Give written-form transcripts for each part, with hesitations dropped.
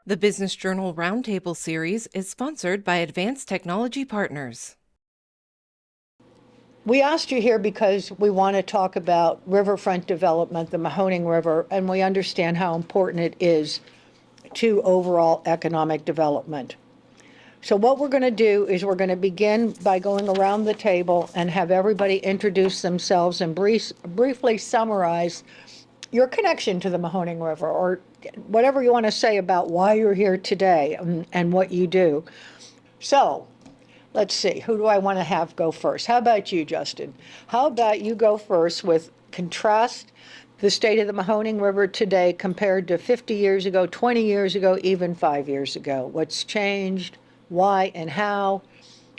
The Business Journal Roundtable series is sponsored by Advanced Technology Partners. We asked you here because we want to talk about riverfront development, the Mahoning River, and we understand how important it is to overall economic development. So what we're going to do is we're going to begin by going around the table and have everybody introduce themselves and briefly summarize your connection to the Mahoning River, or whatever you want to say about why you're here today and what you do. So let's see, who do I want to have go first? How about you, Justin? How about you go first with contrast the state of the Mahoning River today compared to 50 years ago, 20 years ago, even 5 years ago? What's changed, why, and how?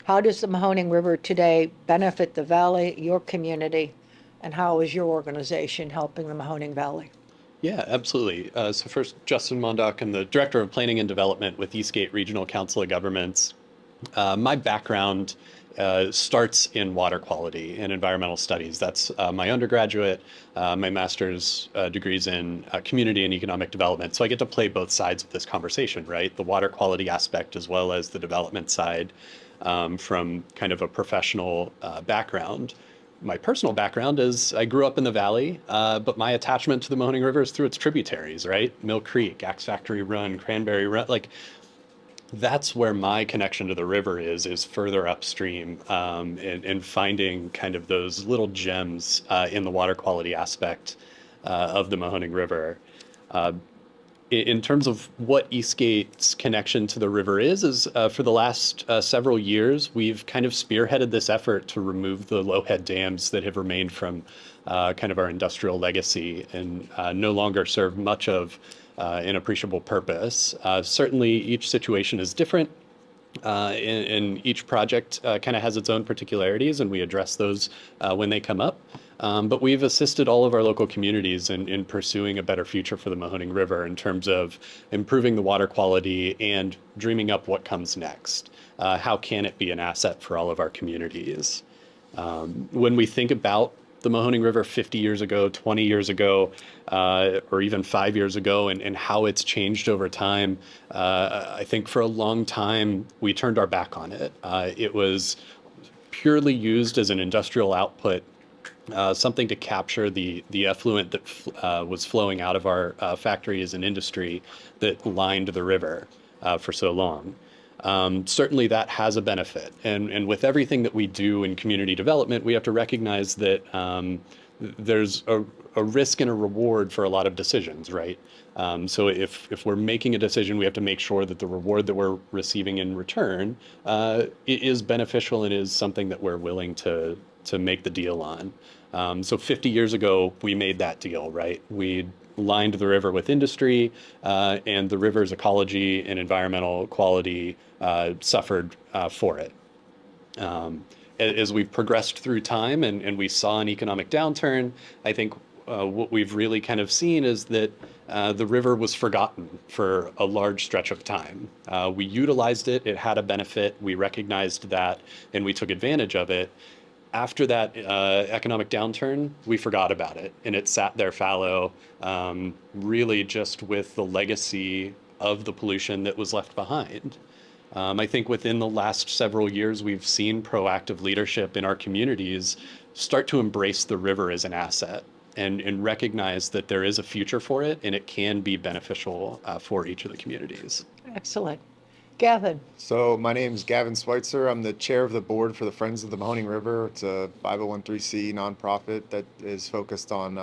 How does the Mahoning River today benefit the valley, your community, and how is your organization helping the Mahoning Valley? Yeah, absolutely. So first, Justin Mondok, I'm the Director of Planning and Development with Eastgate Regional Council of Governments. My background starts in water quality and environmental studies. That's my undergraduate, my master's degrees in community and economic development. So I get to play both sides of this conversation, right? The water quality aspect as well as the development side from kind of a professional background. My personal background is I grew up in the valley, but my attachment to the Mahoning River is through its tributaries, right? Mill Creek, Axe Factory Run, Cranberry Run, like that's where my connection to the river is further upstream and finding kind of those little gems in the water quality aspect of the Mahoning River. In terms of what Eastgate's connection to the river is for the last several years, we've kind of spearheaded this effort to remove the low-head dams that have remained from kind of our industrial legacy and no longer serve much of an appreciable purpose. Certainly, each situation is different, and each project kind of has its own particularities, and we address those when they come up. But we've assisted all of our local communities in pursuing a better future for the Mahoning River in terms of improving the water quality and dreaming up what comes next. How can it be an asset for all of our communities? When we think about the Mahoning River 50 years ago, 20 years ago, or even 5 years ago, and how it's changed over time, I think for a long time we turned our back on it. It was purely used as an industrial output, something to capture the effluent that was flowing out of our factories and industry that lined the river for so long. Certainly that has a benefit. And with everything that we do in community development, we have to recognize that there's a risk and a reward for a lot of decisions, right? So if we're making a decision, we have to make sure that the reward that we're receiving in return is beneficial and is something that we're willing to make the deal on. So 50 years ago, we made that deal, right? We lined the river with industry, and the river's ecology and environmental quality suffered for it. As we've progressed through time and we saw an economic downturn, I think what we've really kind of seen is that the river was forgotten for a large stretch of time. We utilized it, it had a benefit, we recognized that, and we took advantage of it. After that economic downturn, we forgot about it, and it sat there fallow, really just with the legacy of the pollution that was left behind. I think within the last several years, we've seen proactive leadership in our communities start to embrace the river as an asset and recognize that there is a future for it, and it can be beneficial for each of the communities. Excellent. Gavin. So my name is Gavin Switzer. I'm the chair of the board for the Friends of the Mahoning River. It's a 501(c) nonprofit that is focused on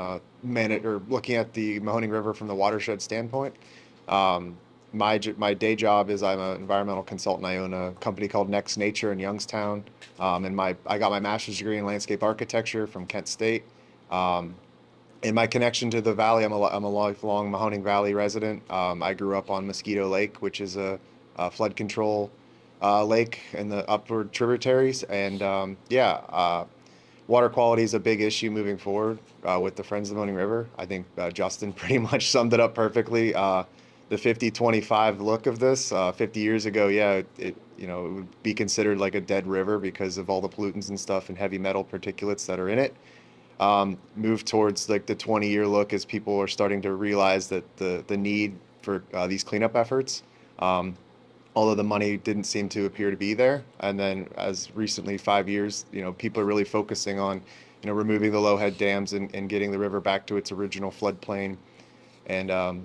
looking at the Mahoning River from the watershed standpoint. My day job is I'm an environmental consultant. I own a company called Next Nature in Youngstown, and I got my master's degree in landscape architecture from Kent State. In my connection to the valley, I'm a lifelong Mahoning Valley resident. I grew up on Mosquito Lake, which is a flood control lake in the upward tributaries. And water quality is a big issue moving forward with the Friends of the Mahoning River. I think Justin pretty much summed it up perfectly. The 50-25 look of this, 50 years ago, it would be considered like a dead river because of all the pollutants and stuff and heavy metal particulates that are in it. Move towards like the 20-year look as people are starting to realize that the need for these cleanup efforts. Although the money didn't seem to appear to be there. And then as recently 5 years, people are really focusing on, removing the low head dams and getting the river back to its original floodplain, and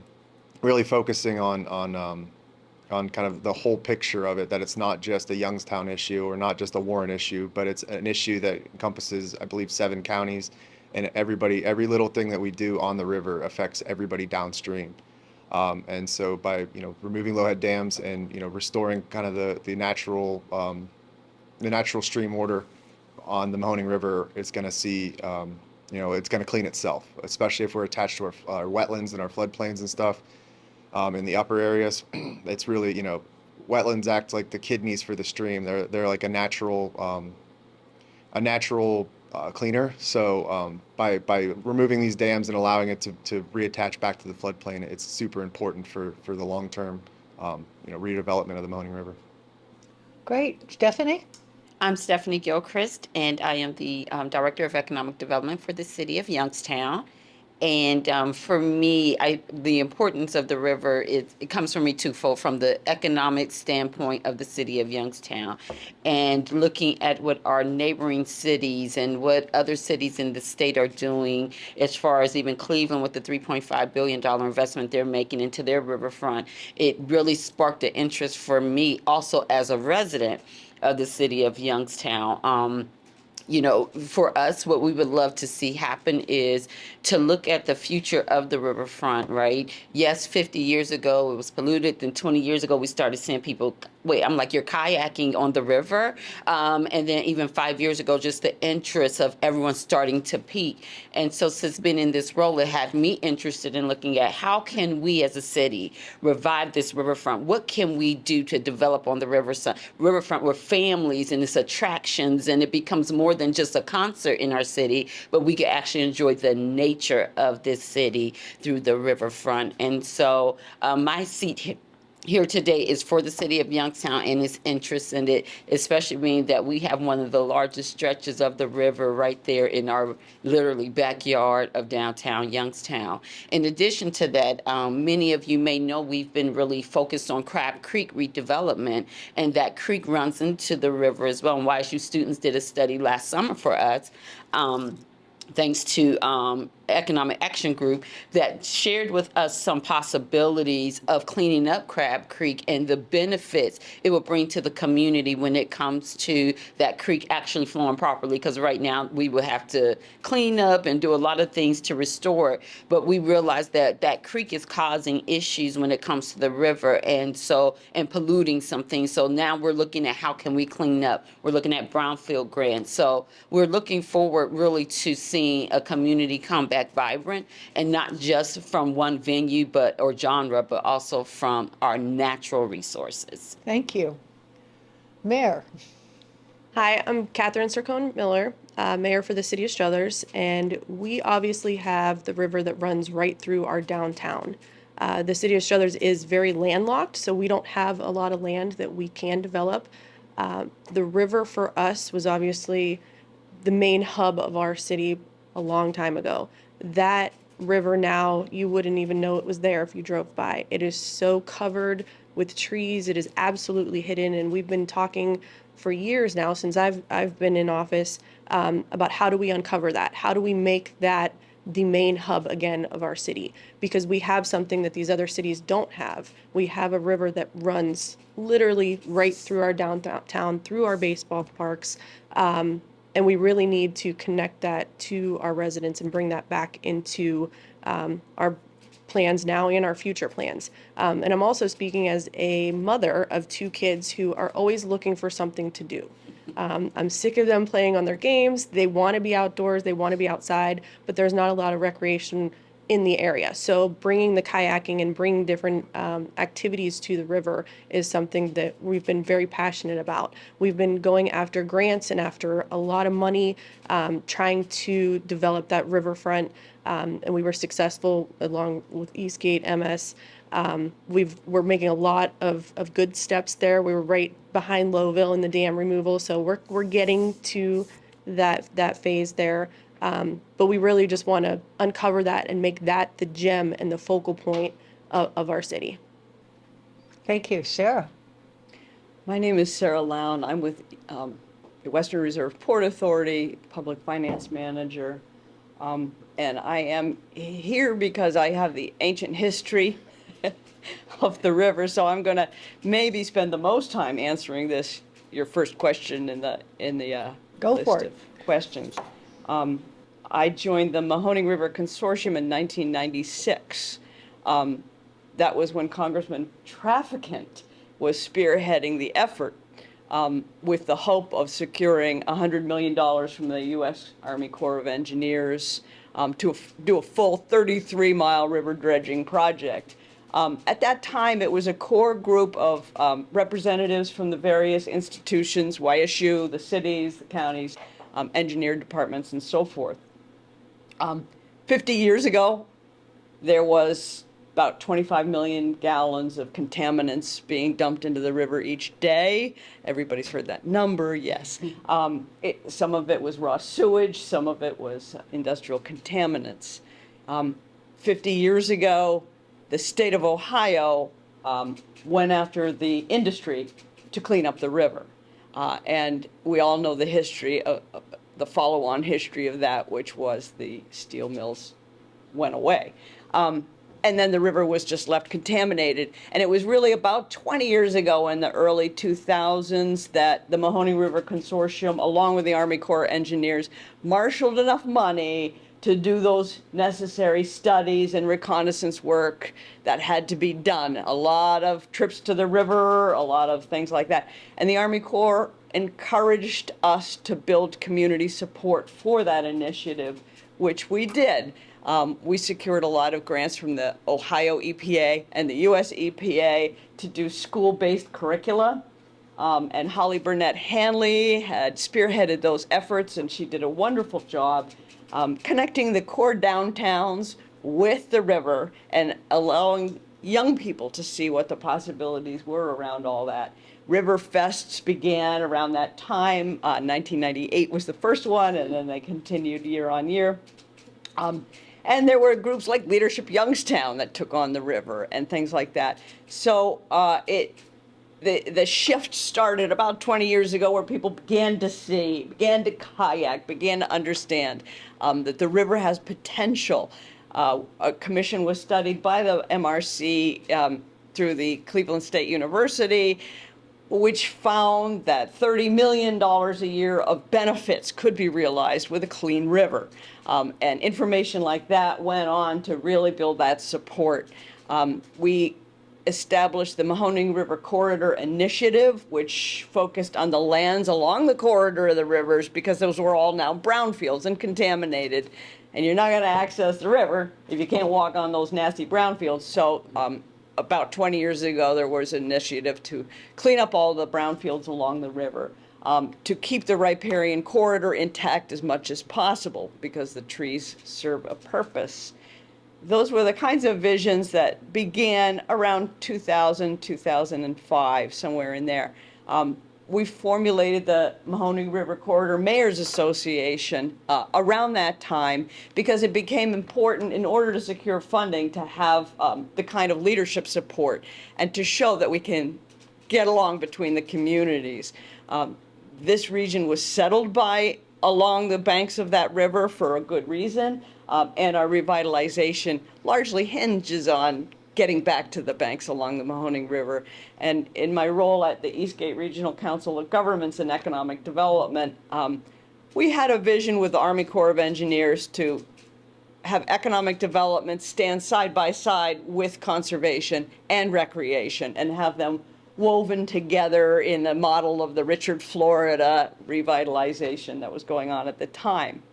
really focusing on kind of the whole picture of it, that it's not just a Youngstown issue or not just a Warren issue, but it's an issue that encompasses, I believe, 7 counties, and every little thing that we do on the river affects everybody downstream. And so by, removing low head dams and, restoring kind of the natural stream order on the Mahoning River, it's going to see, it's going to clean itself, especially if we're attached to our wetlands and our floodplains and stuff. In the upper areas, it's really, wetlands act like the kidneys for the stream. They're like a natural cleaner. So by removing these dams and allowing it to reattach back to the floodplain, it's super important for the long-term redevelopment of the Mahoning River. Great. Stephanie? I'm Stephanie Gilchrist, and I am the Director of Economic Development for the City of Youngstown. And for me, the importance of the river, it comes from me twofold: from the economic standpoint of the city of Youngstown, and looking at what our neighboring cities and what other cities in the state are doing, as far as even Cleveland with the $3.5 billion investment they're making into their riverfront. It really sparked the interest for me also as a resident of the city of Youngstown. For us, what we would love to see happen is to look at the future of the riverfront, right? Yes, 50 years ago it was polluted. Then 20 years ago we started seeing people, wait, I'm like, you're kayaking on the river? And then even 5 years ago, just the interest of everyone starting to peak. And so since being in this role, it had me interested in looking at how can we as a city revive this riverfront? What can we do to develop on the riverfront with families and its attractions, and it becomes more than just a concert in our city, but we can actually enjoy the nature of this city through the riverfront. And so my seat here today is for the city of Youngstown and its interest in it, especially being that we have one of the largest stretches of the river right there in our literally backyard of downtown Youngstown. In addition to that, many of you may know we've been really focused on Crab Creek redevelopment, and that creek runs into the river as well. And YSU students did a study last summer for us, thanks to Economic Action Group, that shared with us some possibilities of cleaning up Crab Creek and the benefits it will bring to the community when it comes to that creek actually flowing properly. Because right now we will have to clean up and do a lot of things to restore it. But we realized that that creek is causing issues when it comes to the river, and polluting some things. So now we're looking at how can we clean up. We're looking at brownfield grants. So we're looking forward really to seeing a community come back vibrant, and not just from one venue or genre, but also from our natural resources. Thank you. Mayor? Hi, I'm Cercone Miller, Mayor for the City of Struthers, and we obviously have the river that runs right through our downtown. The City of Struthers is very landlocked, so we don't have a lot of land that we can develop. The river for us was obviously the main hub of our city a long time ago. That river now, you wouldn't even know it was there if you drove by. It is so covered with trees. It is absolutely hidden, and we've been talking for years now, since I've been in office, about how do we uncover that? How do we make that the main hub again of our city? Because we have something that these other cities don't have. We have a river that runs literally right through our downtown, through our baseball parks, and we really need to connect that to our residents and bring that back into our plans now and our future plans. And I'm also speaking as a mother of 2 kids who are always looking for something to do. I'm sick of them playing on their games. They want to be outdoors, they want to be outside, but there's not a lot of recreation in the area. So bringing the kayaking and bringing different activities to the river is something that we've been very passionate about. We've been going after grants and after a lot of money, trying to develop that riverfront, and we were successful along with Eastgate, MS. We're making a lot of good steps there. We were right behind Lowville in the dam removal, so we're getting to that phase there. But we really just want to uncover that and make that the gem and the focal point of our city. Thank you. Sarah? My name is Sarah Lown. I'm with the Western Reserve Port Authority, Public Finance Manager. And I am here because I have the ancient history of the river, so I'm going to maybe spend the most time answering this, your first question in the Go list for it. of questions. I joined the Mahoning River Consortium in 1996. That was when Congressman Trafficant was spearheading the effort with the hope of securing $100 million from the U.S. Army Corps of Engineers to do a full 33-mile river dredging project. At that time, it was a core group of representatives from the various institutions, YSU, the cities, the counties, engineer departments, and so forth. 50 years ago, there was about 25 million gallons of contaminants being dumped into the river each day. Everybody's heard that number, yes. Some of it was raw sewage, some of it was industrial contaminants. 50 years ago, the state of Ohio went after the industry to clean up the river. And we all know the history, the follow-on history of that, which was the steel mills went away. And then the river was just left contaminated. And it was really about 20 years ago in the early 2000s that the Mahoning River Consortium, along with the Army Corps of Engineers, marshaled enough money to do those necessary studies and reconnaissance work that had to be done. A lot of trips to the river, a lot of things like that. And the Army Corps encouraged us to build community support for that initiative, which we did. We secured a lot of grants from the Ohio EPA and the US EPA to do school-based curricula. And Holly Burnett Hanley had spearheaded those efforts, and she did a wonderful job connecting the core downtowns with the river and allowing young people to see what the possibilities were around all that. River fests began around that time. 1998 was the first one, and then they continued year on year. And there were groups like Leadership Youngstown that took on the river and things like that. So the shift started about 20 years ago, where people began to see, began to kayak, began to understand that the river has potential. A commission was studied by the MRC through the Cleveland State University, which found that $30 million a year of benefits could be realized with a clean river. And information like that went on to really build that support. We established the Mahoning River Corridor Initiative, which focused on the lands along the corridor of the rivers, because those were all now brownfields and contaminated. And you're not going to access the river if you can't walk on those nasty brownfields. So about 20 years ago, there was an initiative to clean up all the brownfields along the river, to keep the riparian corridor intact as much as possible, because the trees serve a purpose. Those were the kinds of visions that began around 2000, 2005, somewhere in there. We formulated the Mahoning River Corridor Mayors Association around that time, because it became important, in order to secure funding, to have the kind of leadership support and to show that we can get along between the communities. This region was settled by along the banks of that river for a good reason, and our revitalization largely hinges on getting back to the banks along the Mahoning River. And in my role at the Eastgate Regional Council of Governments and Economic Development, we had a vision with the Army Corps of Engineers to have economic development stand side by side with conservation and recreation, and have them woven together in the model of the Richard, Florida revitalization that was going on at the time.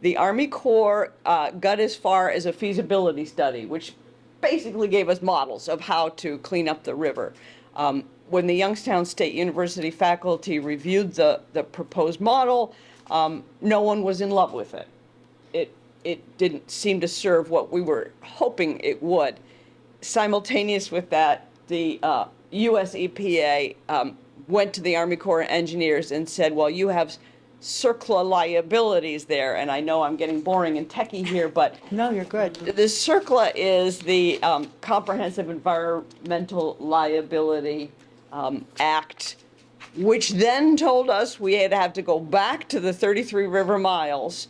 The Army Corps got as far as a feasibility study, which basically gave us models of how to clean up the river. When the Youngstown State University faculty reviewed the proposed model, no one was in love with it. It didn't seem to serve what we were hoping it would. Simultaneous with that, the US EPA went to the Army Corps of Engineers and said, well, you have CERCLA liabilities there. And I know I'm getting boring and techie here, but No, you're good. the CERCLA is the Comprehensive Environmental Liability Act, which then told us we had to have to go back to the 33 river miles,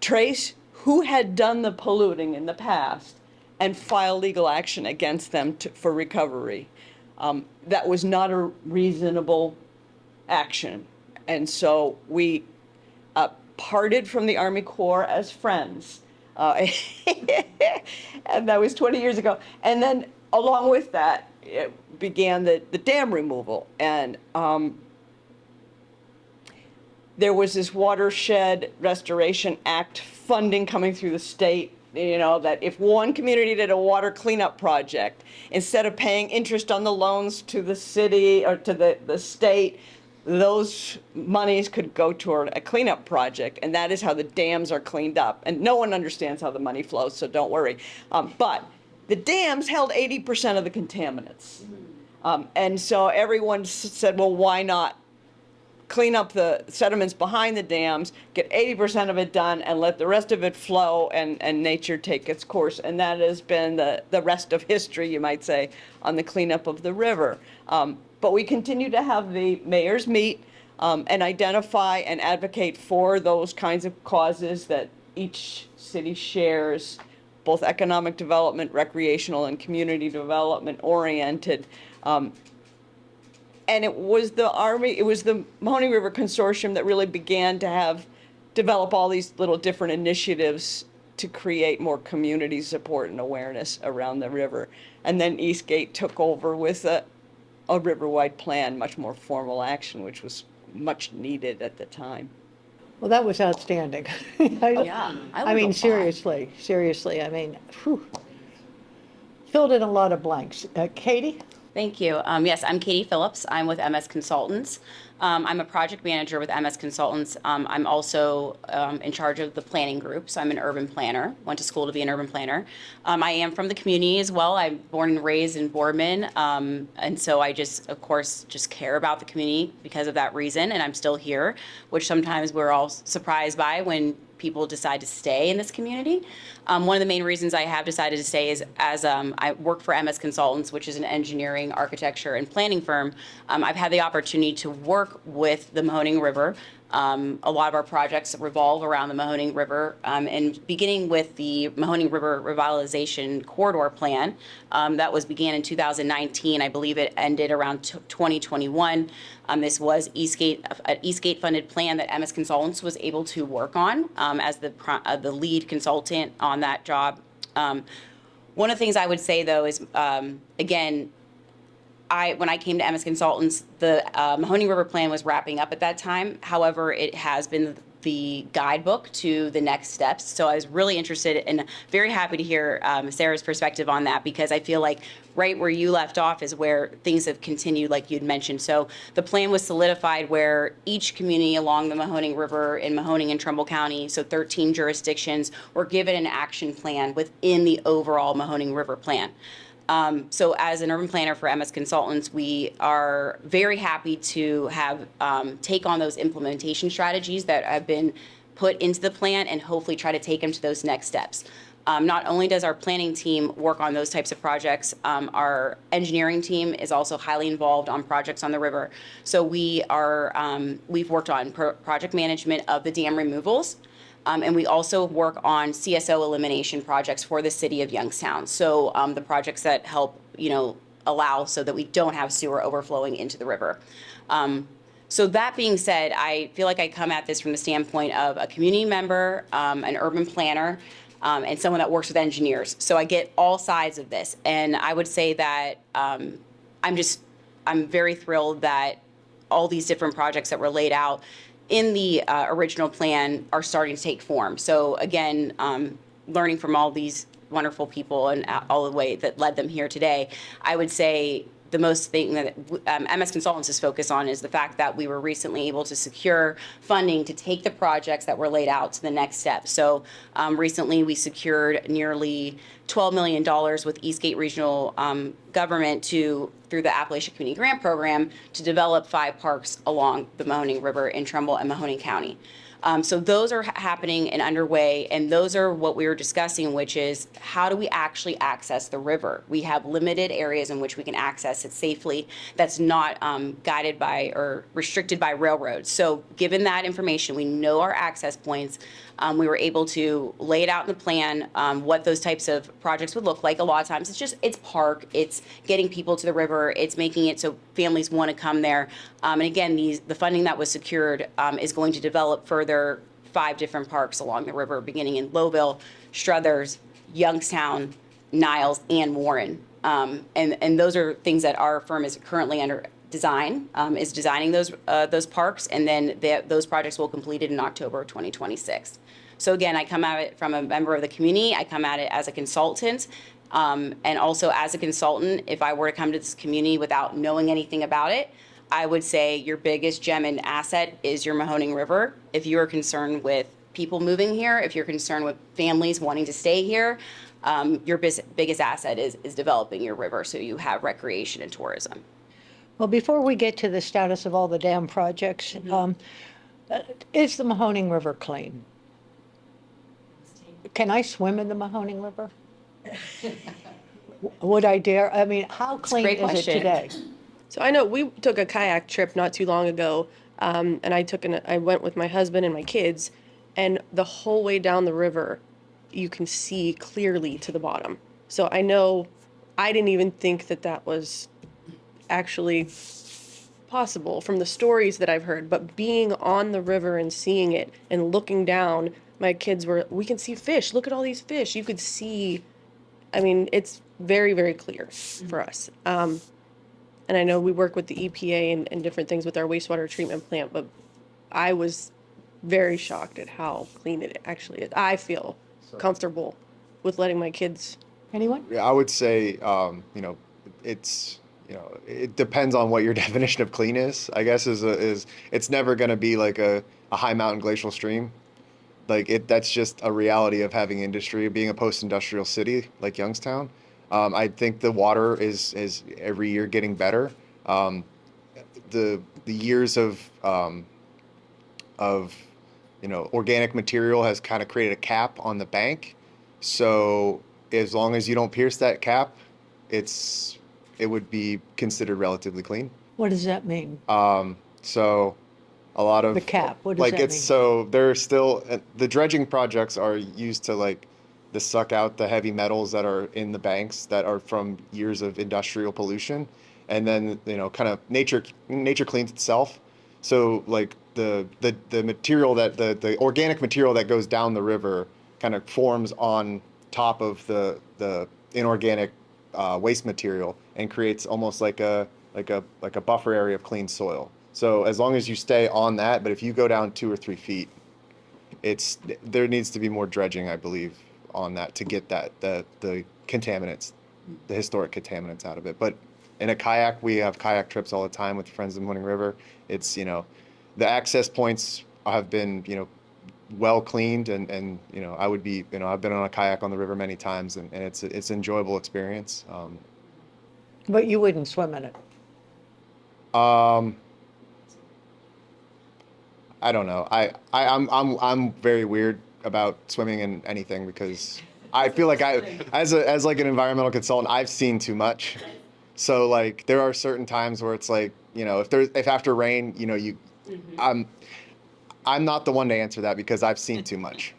trace who had done the polluting in the past, and file legal action against them for recovery. That was not a reasonable action. And so we parted from the Army Corps as friends. And that was 20 years ago. And then along with that, it began the dam removal. And there was this Watershed Restoration Act funding coming through the state, that if one community did a water cleanup project, instead of paying interest on the loans to the city or to the state, those monies could go toward a cleanup project, and that is how the dams are cleaned up. And no one understands how the money flows, so don't worry. But the dams held 80% of the contaminants. And so everyone said, well, why not clean up the sediments behind the dams, get 80% of it done, and let the rest of it flow and nature take its course. And that has been the rest of history, you might say, on the cleanup of the river. But we continue to have the mayors meet and identify and advocate for those kinds of causes that each city shares, both economic development, recreational, and community development oriented. And it was the Mahoning River Consortium that really began to develop all these little different initiatives to create more community support and awareness around the river. And then Eastgate took over with a river-wide plan, much more formal action, which was much needed at the time. Well, that was outstanding. Yeah, I mean, seriously, I mean, whew. Filled in a lot of blanks. Katie? Thank you. Yes, I'm Katie Phillips. I'm with MS Consultants. I'm a project manager with MS Consultants. I'm also in charge of the planning group, so I'm an urban planner. Went to school to be an urban planner. I am from the community as well. I'm born and raised in Boardman, and so I of course, care about the community because of that reason, and I'm still here, which sometimes we're all surprised by when people decide to stay in this community. One of the main reasons I have decided to stay is as I work for MS Consultants, which is an engineering, architecture, and planning firm. I've had the opportunity to work with the Mahoning River. A lot of our projects revolve around the Mahoning River, and beginning with the Mahoning River Revitalization Corridor Plan that began in 2019. I believe it ended around 2021. This was an Eastgate funded plan that MS Consultants was able to work on as the lead consultant on that job. One of the things I would say, though, is again, when I came to MS Consultants, the Mahoning River Plan was wrapping up at that time. However, it has been the guidebook to the next steps. So I was really interested and very happy to hear Sarah's perspective on that, because I feel like right where you left off is where things have continued, like you'd mentioned. So the plan was solidified where each community along the Mahoning River in Mahoning and Trumbull County, so 13 jurisdictions, were given an action plan within the overall Mahoning River plan. So as an urban planner for MS Consultants, we are very happy to have take on those implementation strategies that have been put into the plan and hopefully try to take them to those next steps. Not only does our planning team work on those types of projects, our engineering team is also highly involved on projects on the river. So we've worked on project management of the dam removals. And we also work on CSO elimination projects for the city of Youngstown. So the projects that help, allow so that we don't have sewer overflowing into the river. So that being said, I feel like I come at this from the standpoint of a community member, an urban planner, and someone that works with engineers. So I get all sides of this. And I would say that I'm very thrilled that all these different projects that were laid out in the original plan are starting to take form. So again, learning from all these wonderful people and all the way that led them here today, I would say the most thing that MS Consultants is focused on is the fact that we were recently able to secure funding to take the projects that were laid out to the next step. So recently we secured nearly $12 million with Eastgate Regional Government through the Appalachian Community Grant Program to develop 5 parks along the Mahoning River in Trumbull and Mahoning County. So those are happening and underway, and those are what we were discussing, which is how do we actually access the river? We have limited areas in which we can access it safely that's not guided by or restricted by railroads. So given that information, we know our access points. We were able to lay it out in the plan, what those types of projects would look like. A lot of times it's park, it's getting people to the river, it's making it so families want to come there. And again, the funding that was secured is going to develop further 5 different parks along the river, beginning in Lowville, Struthers, Youngstown, Niles, and Warren. And those are things that our firm is currently under is designing those parks, and then those projects will complete it in October of 2026. So again, I come at it from a member of the community. I come at it as a consultant, and also as a consultant. If I were to come to this community without knowing anything about it, I would say your biggest gem and asset is your Mahoning River. If you are concerned with people moving here, if you're concerned with families wanting to stay here, your biggest asset is developing your river so you have recreation and tourism. Well, before we get to the status of all the dam projects, is the Mahoning River clean? Can I swim in the Mahoning River? Would I dare? I mean, how clean great is it question. today? So I know we took a kayak trip not too long ago, and I went with my husband and my kids, and the whole way down the river, you can see clearly to the bottom. So I know I didn't even think that was actually possible from the stories that I've heard, but being on the river and seeing it and looking down, my kids we can see fish. Look at all these fish. You could see, I mean, it's very, very clear for us. And I know we work with the EPA and different things with our wastewater treatment plant, but I was very shocked at how clean it actually is. I feel comfortable with letting my kids. Anyone? Yeah, I would say, it depends on what your definition of clean is. I guess is it's never going to be like a high mountain glacial stream. That's just a reality of having industry, being a post-industrial city like Youngstown. I think the water is every year getting better. The years of organic material has kind of created a cap on the bank. So as long as you don't pierce that cap, it would be considered relatively clean. What does that mean? So a lot of The cap, what does that mean? So there's still the dredging projects are used to to suck out the heavy metals that are in the banks that are from years of industrial pollution, and then kind of nature cleans itself. So the material the organic material that goes down the river kind of forms on top of the inorganic waste material and creates almost like a buffer area of clean soil. So as long as you stay on that, but if you go down 2 or 3 feet, there needs to be more dredging, I believe, on that to get the contaminants, the historic contaminants out of it. But in a kayak, we have kayak trips all the time with friends of the Mahoning River. It's the access points have been well cleaned, and I would be I've been on a kayak on the river many times, and it's an enjoyable experience. But you wouldn't swim in it. I don't know. I'm very weird about swimming in anything because I feel like as an environmental consultant, I've seen too much. So there are certain times where it's if after rain, I'm not the one to answer that because I've seen too much.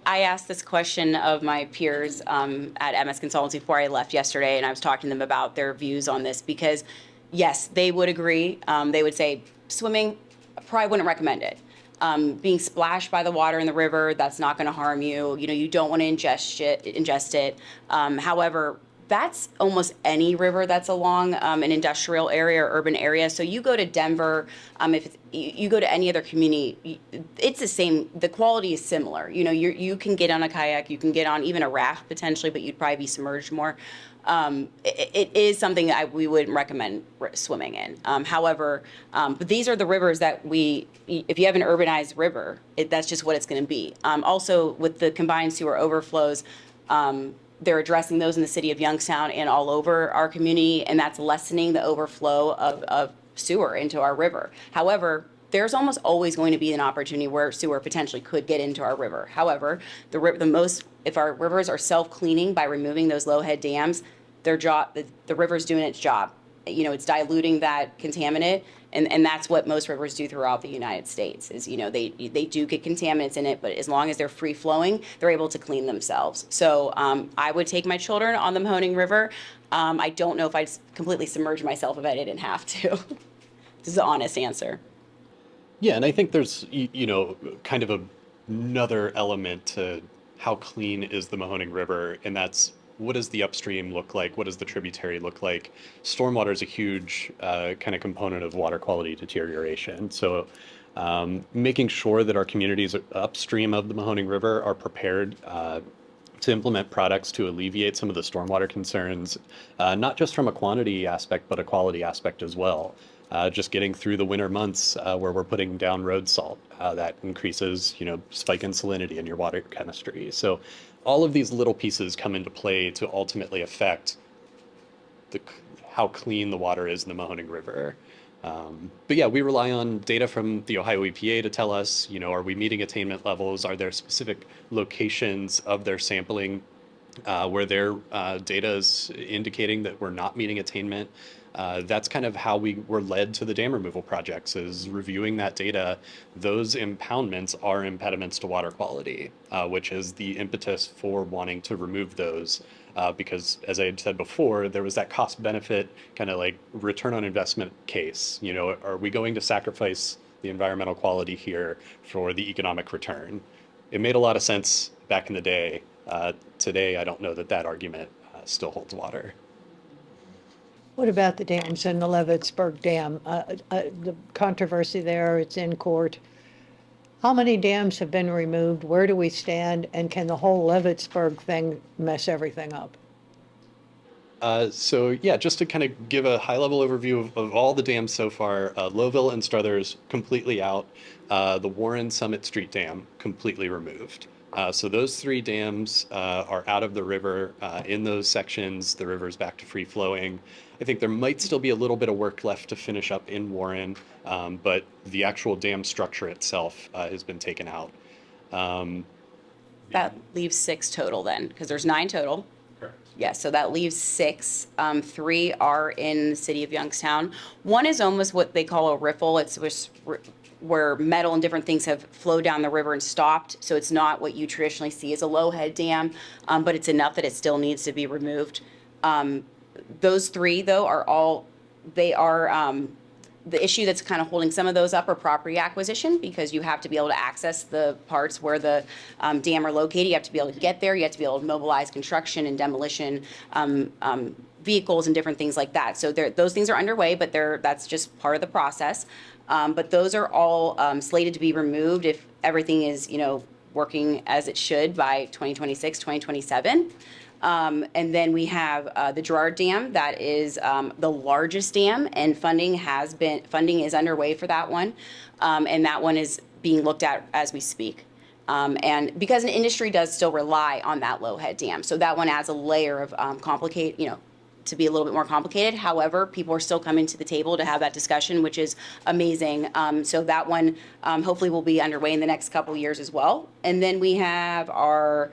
I asked this question of my peers at MS Consultants before I left yesterday, and I was talking to them about their views on this because, yes, they would agree. They would say swimming, probably wouldn't recommend it. Being splashed by the water in the river, that's not going to harm you. You don't want to ingest it. However, That's almost any river that's along an industrial area or urban area. So you go to Denver, if you go to any other community, it's the same. The quality is similar. You can get on a kayak, you can get on even a raft potentially, but you'd probably be submerged more. It is something that we wouldn't recommend swimming in. However, but these are the rivers that if you have an urbanized river, that's just what it's going to be. Also, with the combined sewer overflows, they're addressing those in the city of Youngstown and all over our community, and that's lessening the overflow of sewer into our river. However, there's almost always going to be an opportunity where sewer potentially could get into our river. However, if our rivers are self-cleaning by removing those low-head dams, the river's doing its job. It's diluting that contaminant, and that's what most rivers do throughout the United States. Is they do get contaminants in it, but as long as they're free flowing, they're able to clean themselves. So I would take my children on the Mahoning River. I don't know if I'd completely submerge myself if I didn't have to. This is the honest answer. Yeah, and I think there's kind of another element to how clean is the Mahoning River, and that's what does the upstream look like? What does the tributary look like? Stormwater is a huge kind of component of water quality deterioration. So making sure that our communities upstream of the Mahoning River are prepared to implement products to alleviate some of the stormwater concerns, not just from a quantity aspect, but a quality aspect as well. Just getting through the winter months where we're putting down road salt, that increases, spike in salinity in your water chemistry. So all of these little pieces come into play to ultimately affect how clean the water is in the Mahoning River. But yeah, we rely on data from the Ohio EPA to tell us, are we meeting attainment levels? Are there specific locations of their sampling where their data is indicating that we're not meeting attainment? That's kind of how we were led to the dam removal projects, is reviewing that data. Those impoundments are impediments to water quality, which is the impetus for wanting to remove those. Because as I had said before, there was that cost benefit kind of like return on investment case. Are we going to sacrifice the environmental quality here for the economic return? It made a lot of sense back in the day. Today, I don't know that argument still holds water. What about the dams and the Levittsburg Dam? The controversy there, it's in court. How many dams have been removed? Where do we stand? And can the whole Levittsburg thing mess everything up? So yeah, just to kind of give a high-level overview of all the dams so far, Lowville and Struthers completely out. The Warren Summit Street Dam completely removed. So those three dams are out of the river. In those sections, the river's back to free flowing. I think there might still be a little bit of work left to finish up in Warren, but the actual dam structure itself has been taken out. That leaves 6 total then, because there's 9 total. Correct. Yeah, so that leaves 6. 3 are in the city of Youngstown. One is almost what they call a riffle. It's where metal and different things have flowed down the river and stopped. So it's not what you traditionally see as a low head dam, but it's enough that it still needs to be removed. Those 3, though, the issue that's kind of holding some of those up are property acquisition, because you have to be able to access the parts where the dam are located. You have to be able to get there. You have to be able to mobilize construction and demolition vehicles and different things like that. So those things are underway, but that's just part of the process. But those are all slated to be removed if everything is, working as it should by 2026, 2027. And then we have the Girard Dam. That is the largest dam, and funding is underway for that one. And that one is being looked at as we speak. And because an industry does still rely on that low head dam. So that one adds a layer of to be a little bit more complicated. However, people are still coming to the table to have that discussion, which is amazing. So that one hopefully will be underway in the next couple of years as well. And then we have our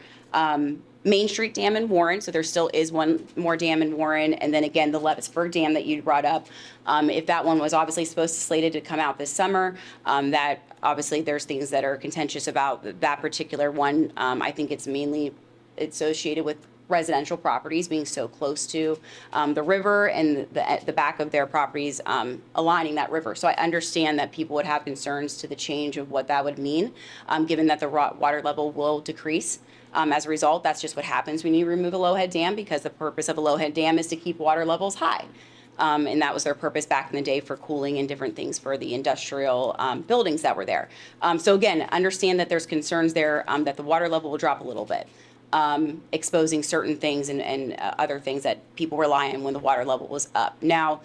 Main Street Dam in Warren. So there still is one more dam in Warren. And then again, the Levittsburg Dam that you brought up. If that one was obviously slated to come out this summer, that obviously there's things that are contentious about that particular one. I think it's mainly associated with residential properties being so close to the river and the back of their properties aligning that river. So I understand that people would have concerns to the change of what that would mean, given that the water level will decrease. As a result, that's just what happens when you remove a low-head dam, because the purpose of a low-head dam is to keep water levels high. And that was their purpose back in the day for cooling and different things for the industrial buildings that were there. So again, understand that there's concerns there that the water level will drop a little bit, exposing certain things and other things that people rely on when the water level was up. Now,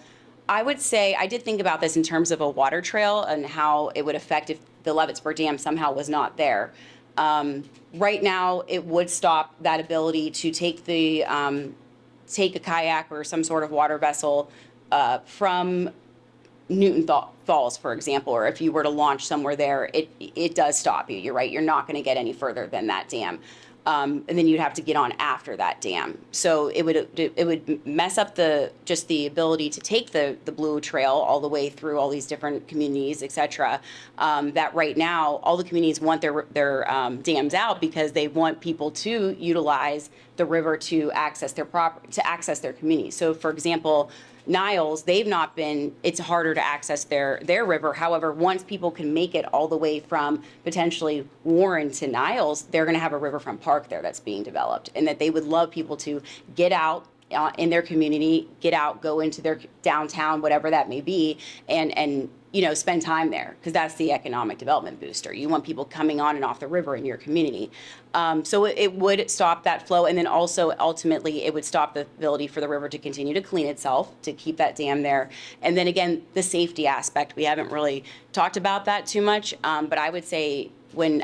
I would say I did think about this in terms of a water trail and how it would affect if the Levittsburg Dam somehow was not there. Right now, it would stop that ability to take the take a kayak or some sort of water vessel from Newton Falls, for example, or if you were to launch somewhere there, it does stop you. You're right. You're not going to get any further than that dam. And then you'd have to get on after that dam. So it would mess up just the ability to take the Blue Trail all the way through all these different communities, et cetera. That right now, all the communities want their dams out because they want people to utilize the river to access their community. So for example, Niles, it's harder to access their river. However, once people can make it all the way from potentially Warren to Niles, they're going to have a riverfront park there that's being developed, and that they would love people to get out in their community, go into their downtown, whatever that may be, and spend time there, because that's the economic development booster. You want people coming on and off the river in your community. So it would stop that flow, and then also ultimately it would stop the ability for the river to continue to clean itself, to keep that dam there. And then again, the safety aspect, we haven't really talked about that too much, but I would say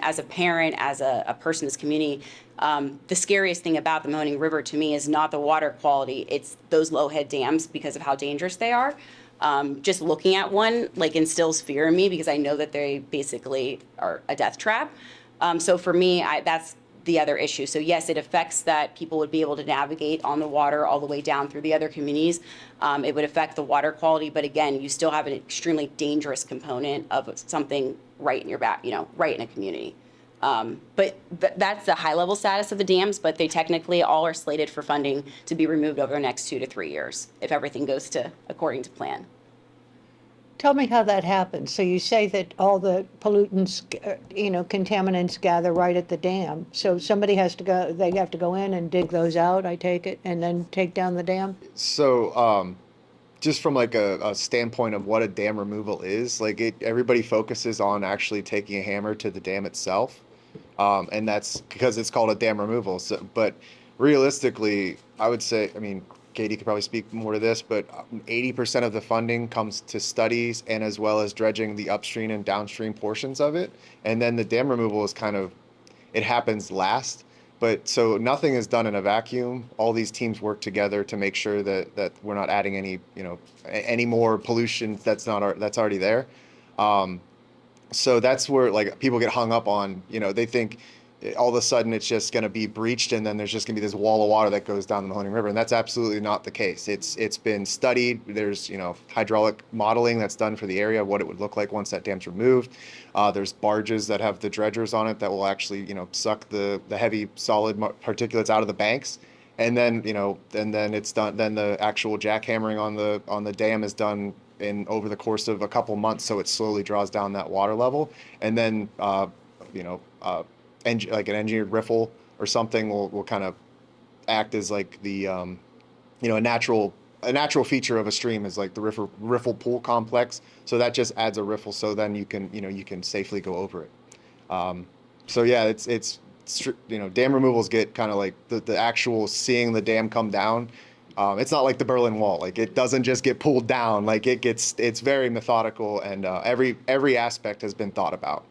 as a parent, as a person in this community, the scariest thing about the Mahoning River to me is not the water quality, it's those low-head dams because of how dangerous they are. Just looking at one instills fear in me because I know that they basically are a death trap. So for me, that's the other issue. So yes, it affects that people would be able to navigate on the water all the way down through the other communities. It would affect the water quality, but again, you still have an extremely dangerous component of something right in your back, right in a community. But that's the high level status of the dams, but they technically all are slated for funding to be removed over the next 2 to 3 years if everything goes according to plan. Tell me how that happens. So you say that all the pollutants, contaminants gather right at the dam. So they have to go in and dig those out, I take it, and then take down the dam? So, just from a standpoint of what a dam removal is, everybody focuses on actually taking a hammer to the dam itself. And that's because it's called a dam removal. So, but realistically, I would say, Katie could probably speak more to this, but 80% of the funding comes to studies and as well as dredging the upstream and downstream portions of it. And then the dam removal is it happens last. But so nothing is done in a vacuum. All these teams work together to make sure that we're not adding any more pollution that's already there. So that's where people get hung up on, they think all of a sudden it's just going to be breached and then there's just going to be this wall of water that goes down the Mahoning River. And that's absolutely not the case. It's been studied. There's, hydraulic modeling that's done for the area, what it would look like once that dam's removed. There's barges that have the dredgers on it that will actually, suck the heavy solid particulates out of the banks. And then, and then it's done. Then the actual jackhammering on the dam is done over the course of a couple months. So it slowly draws down that water level. And then, an engineered riffle or something will kind of act as the a natural feature of a stream is the riffle pool complex. So that just adds a riffle, so then you can safely go over it. So yeah, it's dam removals get kind of the actual seeing the dam come down. It's not like the Berlin Wall. It doesn't just get pulled down. It's very methodical, and every aspect has been thought about.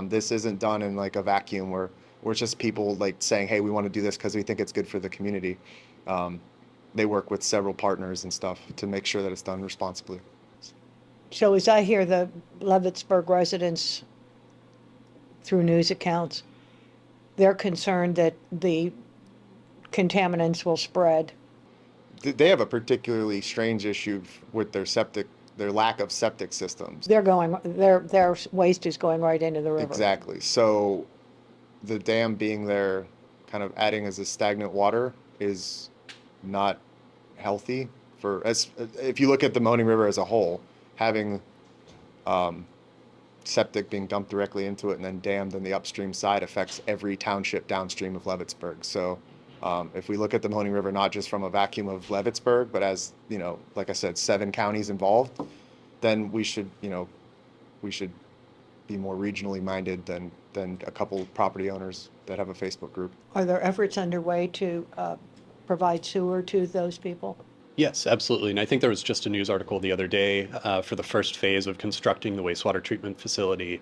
This isn't done in a vacuum where it's just people saying, hey, we want to do this because we think it's good for the community. They work with several partners and stuff to make sure that it's done responsibly. So as I hear the Levittsburg residents through news accounts, they're concerned that the contaminants will spread. They have a particularly strange issue with their lack of septic systems. Their waste is going right into the river. Exactly. So the dam being there, kind of adding as a stagnant water, is not healthy if you look at the Mahoning River as a whole, having septic being dumped directly into it and then dammed on the upstream side affects every township downstream of Leavittsburg. So if we look at the Mahoning River not just from a vacuum of Leavittsburg, but as, like I said, 7 counties involved, then we should be more regionally minded than a couple property owners that have a Facebook group. Are there efforts underway to provide sewer to those people? Yes, absolutely. And I think there was just a news article the other day for the first phase of constructing the wastewater treatment facility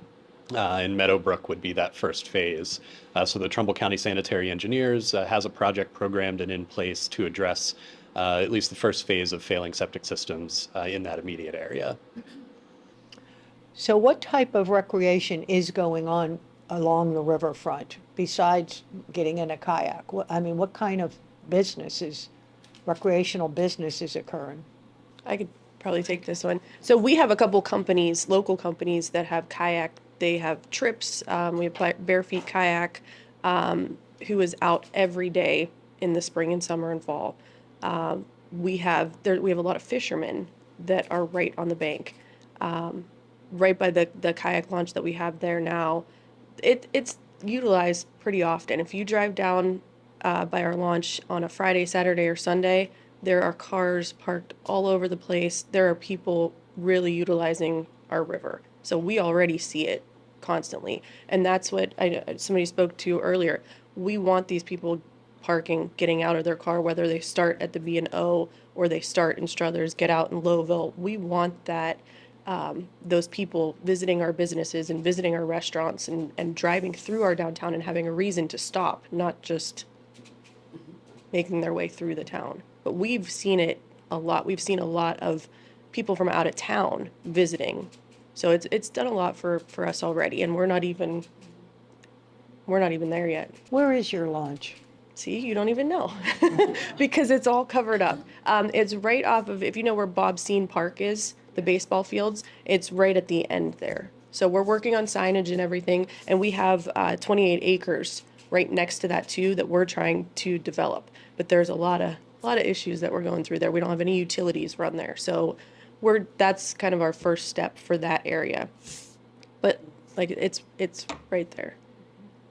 in Meadowbrook would be that first phase. So the Trumbull County Sanitary Engineers has a project programmed and in place to address at least the first phase of failing septic systems in that immediate area. So what type of recreation is going on along the riverfront besides getting in a kayak? What kind of recreational business is occurring? I could probably take this one. So we have a couple companies, local companies that have kayak. They have trips. We have Bare Feet Kayak, who is out every day in the spring and summer and fall. We have a lot of fishermen that are right on the bank, right by the kayak launch that we have there now. It's utilized pretty often. If you drive down by our launch on a Friday, Saturday, or Sunday, there are cars parked all over the place. There are people really utilizing our river. So we already see it constantly. And that's what somebody spoke to earlier. We want these people parking, getting out of their car, whether they start at the B&O or they start in Struthers, get out in Lowville. We want that, those people visiting our businesses and visiting our restaurants and driving through our downtown and having a reason to stop, not just making their way through the town. But we've seen it a lot. We've seen a lot of people from out of town visiting. So it's done a lot for us already, and we're not even there yet. Where is your launch? See, you don't even know because it's all covered up. It's right off of, if you know where Bob Scene Park is, the baseball fields, it's right at the end there. So we're working on signage and everything, and we have 28 acres right next to that too that we're trying to develop. But there's a lot of issues that we're going through there. We don't have any utilities run there, so that's kind of our first step for that area. But like it's right there.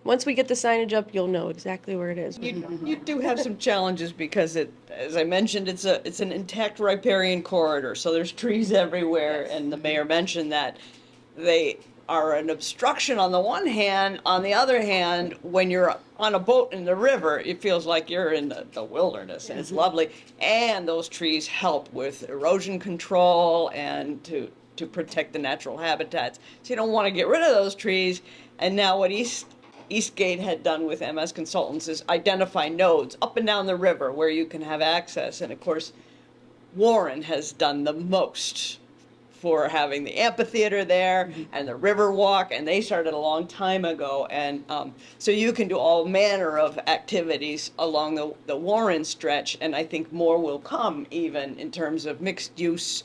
Once we get the signage up, you'll know exactly where it is. You do have some challenges because as I mentioned, it's an intact riparian corridor, so there's trees everywhere, and the mayor mentioned that they are an obstruction on the one hand. On the other hand, when you're on a boat in the river, it feels like you're in the wilderness, and it's lovely. And those trees help with erosion control and to protect the natural habitats. So you don't want to get rid of those trees. And now what Eastgate had done with MS Consultants is identify nodes up and down the river where you can have access. And of course, Warren has done the most for having the amphitheater there and the river walk, and they started a long time ago. And so you can do all manner of activities along the Warren stretch, and I think more will come even in terms of mixed use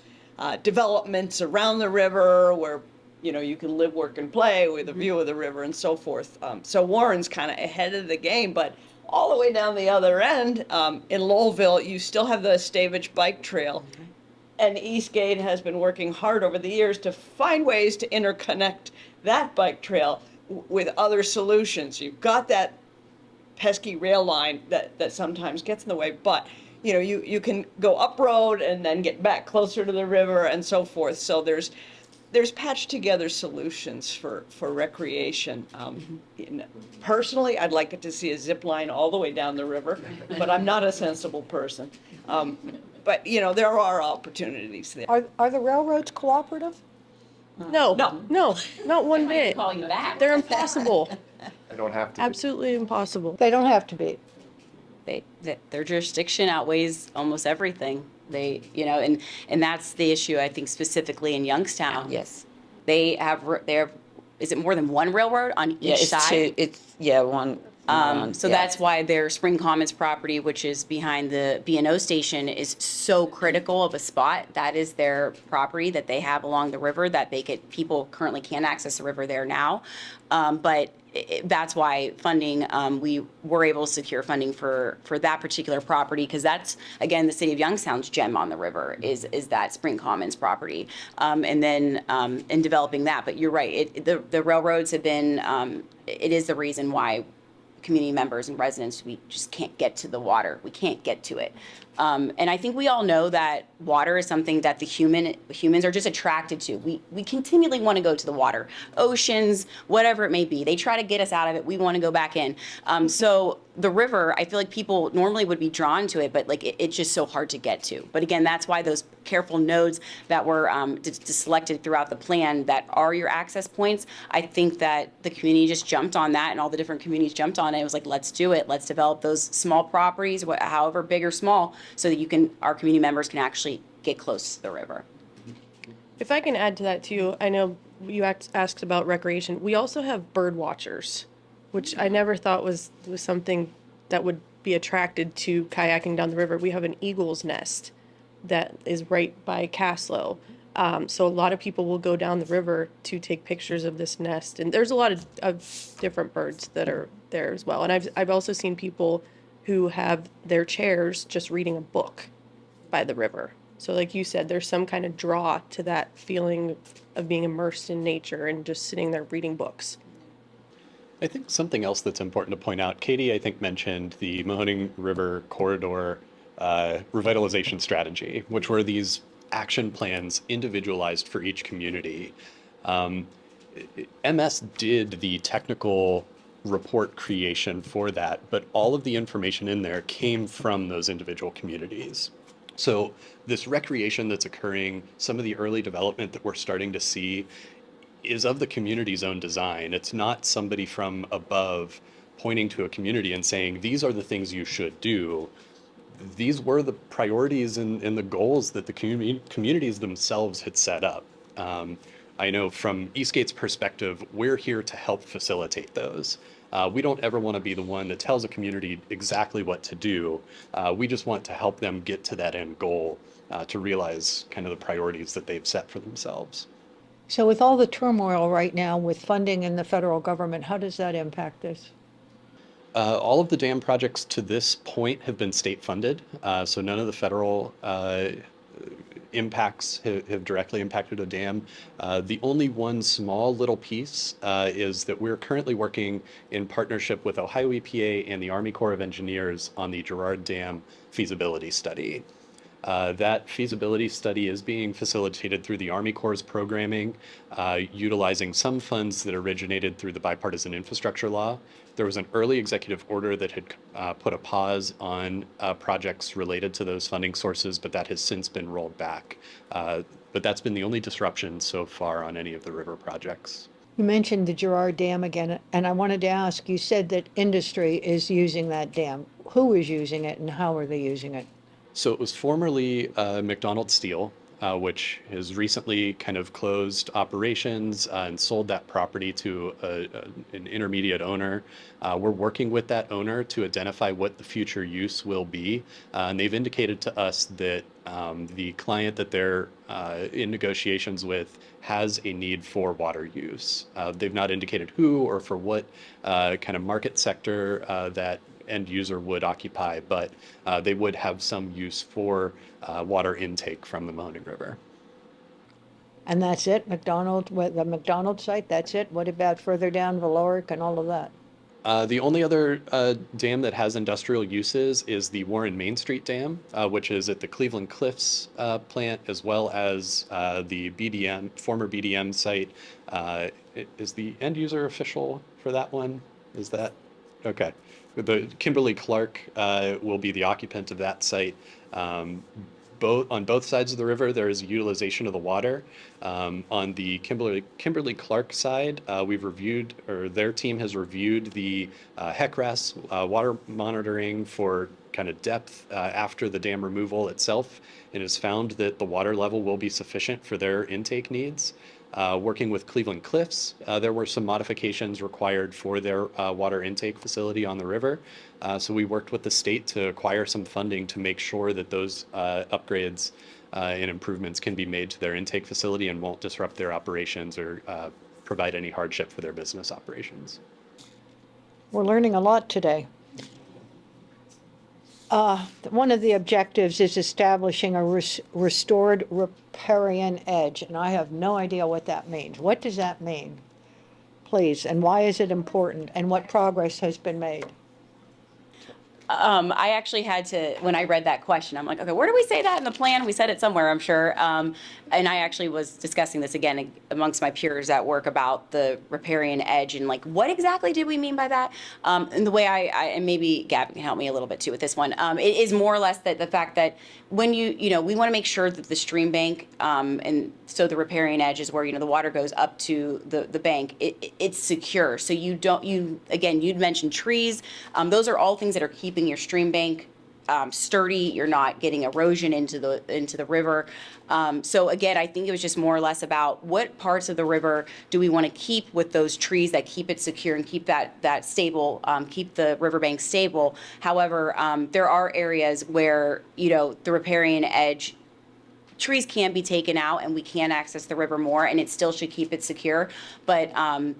developments around the river where you can live, work, and play with a view of the river and so forth. So Warren's kind of ahead of the game, but all the way down the other end, in Lowville, you still have the Stavage Bike Trail. And Eastgate has been working hard over the years to find ways to interconnect that bike trail with other solutions. You've got that pesky rail line that sometimes gets in the way, but you can go up road and then get back closer to the river and so forth. So there's patched together solutions for recreation. Personally, I'd like it to see a zip line all the way down the river, but I'm not a sensible person. But there are opportunities there. Are the railroads cooperative? No, not one bit. Calling you back. They're impossible. I don't have to. Absolutely impossible. They don't have to be. Their jurisdiction outweighs almost everything. And that's the issue, I think, specifically in Youngstown. Yes. They have, is it more than one railroad on each side? One. So Yes. that's why their Spring Commons property, which is behind the B&O station, is so critical of a spot. That is their property that they have along the river that people currently can't access the river there now. But that's why funding, we were able to secure funding for that particular property, because that's, again, the city of Youngstown's gem on the river is that Spring Commons property. And then in developing that, but you're right, the railroads have been, it is the reason why community members and residents, we just can't get to the water. We can't get to it. And I think we all know that water is something that humans are just attracted to. We continually want to go to the water, oceans, whatever it may be. They try to get us out of it. We want to go back in. So the river, I feel like people normally would be drawn to it, but like it's just so hard to get to. But again, that's why those careful nodes that were selected throughout the plan that are your access points, I think that the community just jumped on that, and all the different communities jumped on it. It was like, let's do it. Let's develop those small properties, however big or small, so that our community members can actually get close to the river. If I can add to that too, I know you asked about recreation. We also have bird watchers, which I never thought was something that would be attracted to kayaking down the river. We have an eagle's nest that is right by Caslow. So a lot of people will go down the river to take pictures of this nest. And there's a lot of different birds that are there as well. And I've also seen people who have their chairs just reading a book by the river. So like you said, there's some kind of draw to that feeling of being immersed in nature and just sitting there reading books. I think something else that's important to point out, Katie, I think, mentioned the Mahoning River corridor revitalization strategy, which were these action plans individualized for each community. MS did the technical report creation for that, but all of the information in there came from those individual communities. So this recreation that's occurring, some of the early development that we're starting to see is of the community's own design. It's not somebody from above pointing to a community and saying, these are the things you should do. These were the priorities and the goals that the communities themselves had set up. I know from Eastgate's perspective, we're here to help facilitate those. We don't ever want to be the one that tells a community exactly what to do. We just want to help them get to that end goal to realize kind of the priorities that they've set for themselves. So with all the turmoil right now with funding in the federal government, how does that impact this? All of the dam projects to this point have been state funded, so none of the federal impacts have directly impacted a dam. The only one small little piece is that we're currently working in partnership with Ohio EPA and the Army Corps of Engineers on the Girard Dam feasibility study. That feasibility study is being facilitated through the Army Corps' programming, utilizing some funds that originated through the bipartisan infrastructure law. There was an early executive order that had put a pause on projects related to those funding sources, but that has since been rolled back. But that's been the only disruption so far on any of the river projects. You mentioned the Girard Dam again, and I wanted to ask, you said that industry is using that dam. Who is using it and how are they using it? So it was formerly McDonald Steel, which has recently kind of closed operations and sold that property to an intermediate owner. We're working with that owner to identify what the future use will be. And they've indicated to us that the client that they're in negotiations with has a need for water use. They've not indicated who or for what kind of market sector that end user would occupy, but they would have some use for water intake from the Mahoning River. And that's it, the McDonald site, that's it? What about further down Valoric and all of that? The only other dam that has industrial uses is the Warren Main Street Dam, which is at the Cleveland Cliffs plant, as well as the former BDM site. Is the end user official for that one? Is that? Okay. The Kimberly-Clark will be the occupant of that site. On both sides of the river, there is utilization of the water. On the Kimberly-Clark side, we've reviewed, or their team has reviewed the HECRAS water monitoring for kind of depth after the dam removal itself, and has found that the water level will be sufficient for their intake needs. Working with Cleveland Cliffs, there were some modifications required for their water intake facility on the river. So we worked with the state to acquire some funding to make sure that those upgrades and improvements can be made to their intake facility and won't disrupt their operations or provide any hardship for their business operations. We're learning a lot today. One of the objectives is establishing a restored riparian edge, and I have no idea what that means. What does that mean, please, and why is it important, and what progress has been made? I actually had to, when I read that question, I'm like, okay, where do we say that in the plan? We said it somewhere, I'm sure. And I actually was discussing this again amongst my peers at work about the riparian edge and like, what exactly did we mean by that? And the way and maybe Gavin can help me a little bit too with this one. It is more or less that the fact that when we want to make sure that the stream bank, and so the riparian edge is where, the water goes up to the bank, it's secure. So again, you'd mentioned trees. Those are all things that are keeping your stream bank sturdy. You're not getting erosion into the river. So again, I think it was just more or less about what parts of the river do we want to keep with those trees that keep it secure and keep that stable, keep the riverbank stable. However, there are areas where the riparian edge, trees can be taken out and we can access the river more, and it still should keep it secure. But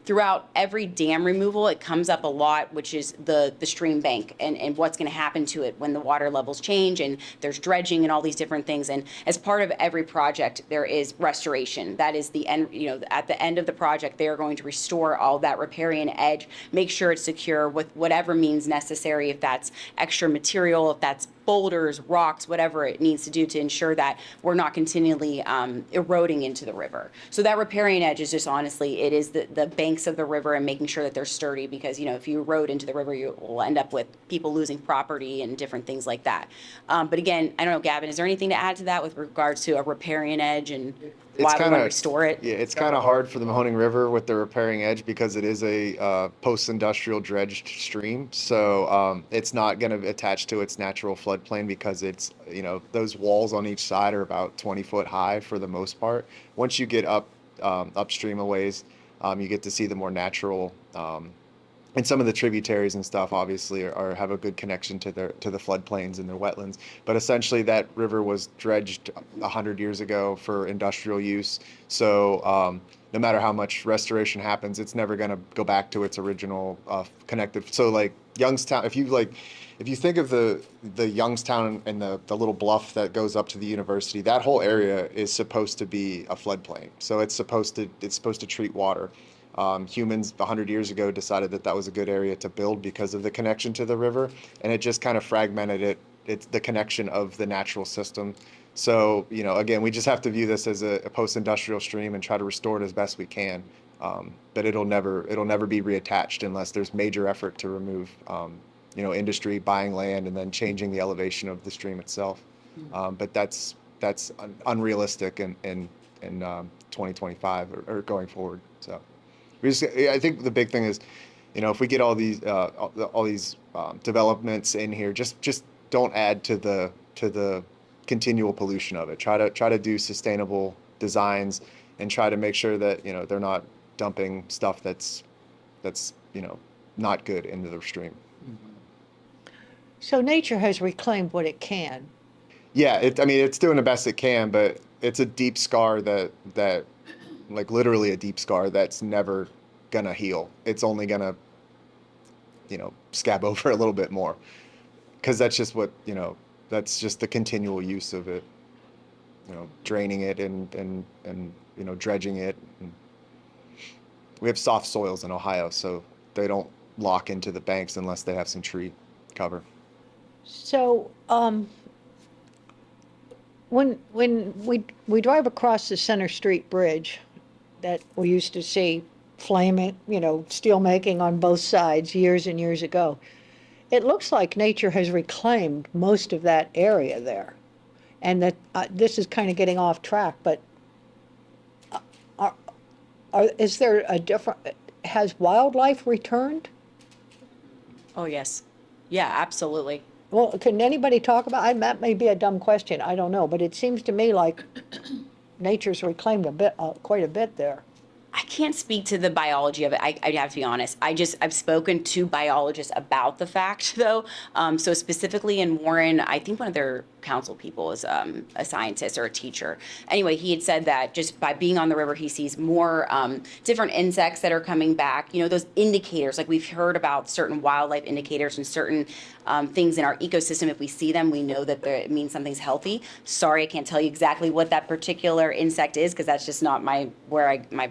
throughout every dam removal, it comes up a lot, which is the stream bank and what's going to happen to it when the water levels change and there's dredging and all these different things. And as part of every project, there is restoration. That is the end, at the end of the project, they are going to restore all that riparian edge, make sure it's secure with whatever means necessary, if that's extra material, if that's boulders, rocks, whatever it needs to do to ensure that we're not continually eroding into the river. So that riparian edge is just honestly, it is the banks of the river and making sure that they're sturdy, because if you erode into the river, you will end up with people losing property and different things like that. But again, I don't know, Gavin, is there anything to add to that with regards to a riparian edge and why we want to restore it? Yeah, it's kind of hard for the Mahoning River with the riparian edge because it is a post-industrial dredged stream. So it's not going to attach to its natural floodplain because it's, those walls on each side are about 20 foot high for the most part. Once you get upstream a ways, you get to see the more natural, and some of the tributaries and stuff obviously have a good connection to the floodplains and their wetlands. But essentially that river was dredged 100 years ago for industrial use. So no matter how much restoration happens, it's never going to go back to its original connected. So like Youngstown, if you think of the Youngstown and the little bluff that goes up to the university, that whole area is supposed to be a floodplain. So it's supposed to treat water. Humans 100 years ago decided that was a good area to build because of the connection to the river, and it just kind of fragmented it. It's the connection of the natural system. So, again, we just have to view this as a post-industrial stream and try to restore it as best we can. But it'll never be reattached unless there's major effort to remove, industry buying land and then changing the elevation of the stream itself. But that's unrealistic in 2025 or going forward. So. I think the big thing is, if we get all these developments in here, just don't add to the continual pollution of it. Try to do sustainable designs and try to make sure that they're not dumping stuff that's not good into the stream. So nature has reclaimed what it can. Yeah, it's doing the best it can, but it's a deep scar that like literally a deep scar that's never gonna heal. It's only gonna, scab over a little bit more, because that's just what that's just the continual use of it. Draining it and dredging it. And we have soft soils in Ohio, so they don't lock into the banks unless they have some tree cover. So when we drive across the Center Street Bridge that we used to see flaming, steel making on both sides years and years ago, it looks like nature has reclaimed most of that area there. And that this is kind of getting off track, but is there has wildlife returned? Oh, yes. Yeah, absolutely. Well, can anybody talk about, that may be a dumb question, I don't know, but it seems to me like nature's reclaimed quite a bit there. I can't speak to the biology of it. I have to be honest. I've spoken to biologists about the fact though. So specifically in Warren, I think one of their council people is a scientist or a teacher. Anyway, he had said that just by being on the river, he sees more different insects that are coming back. You know, those indicators, like we've heard about certain wildlife indicators and certain things in our ecosystem. If we see them, we know that it means something's healthy. Sorry, I can't tell you exactly what that particular insect is because that's just not my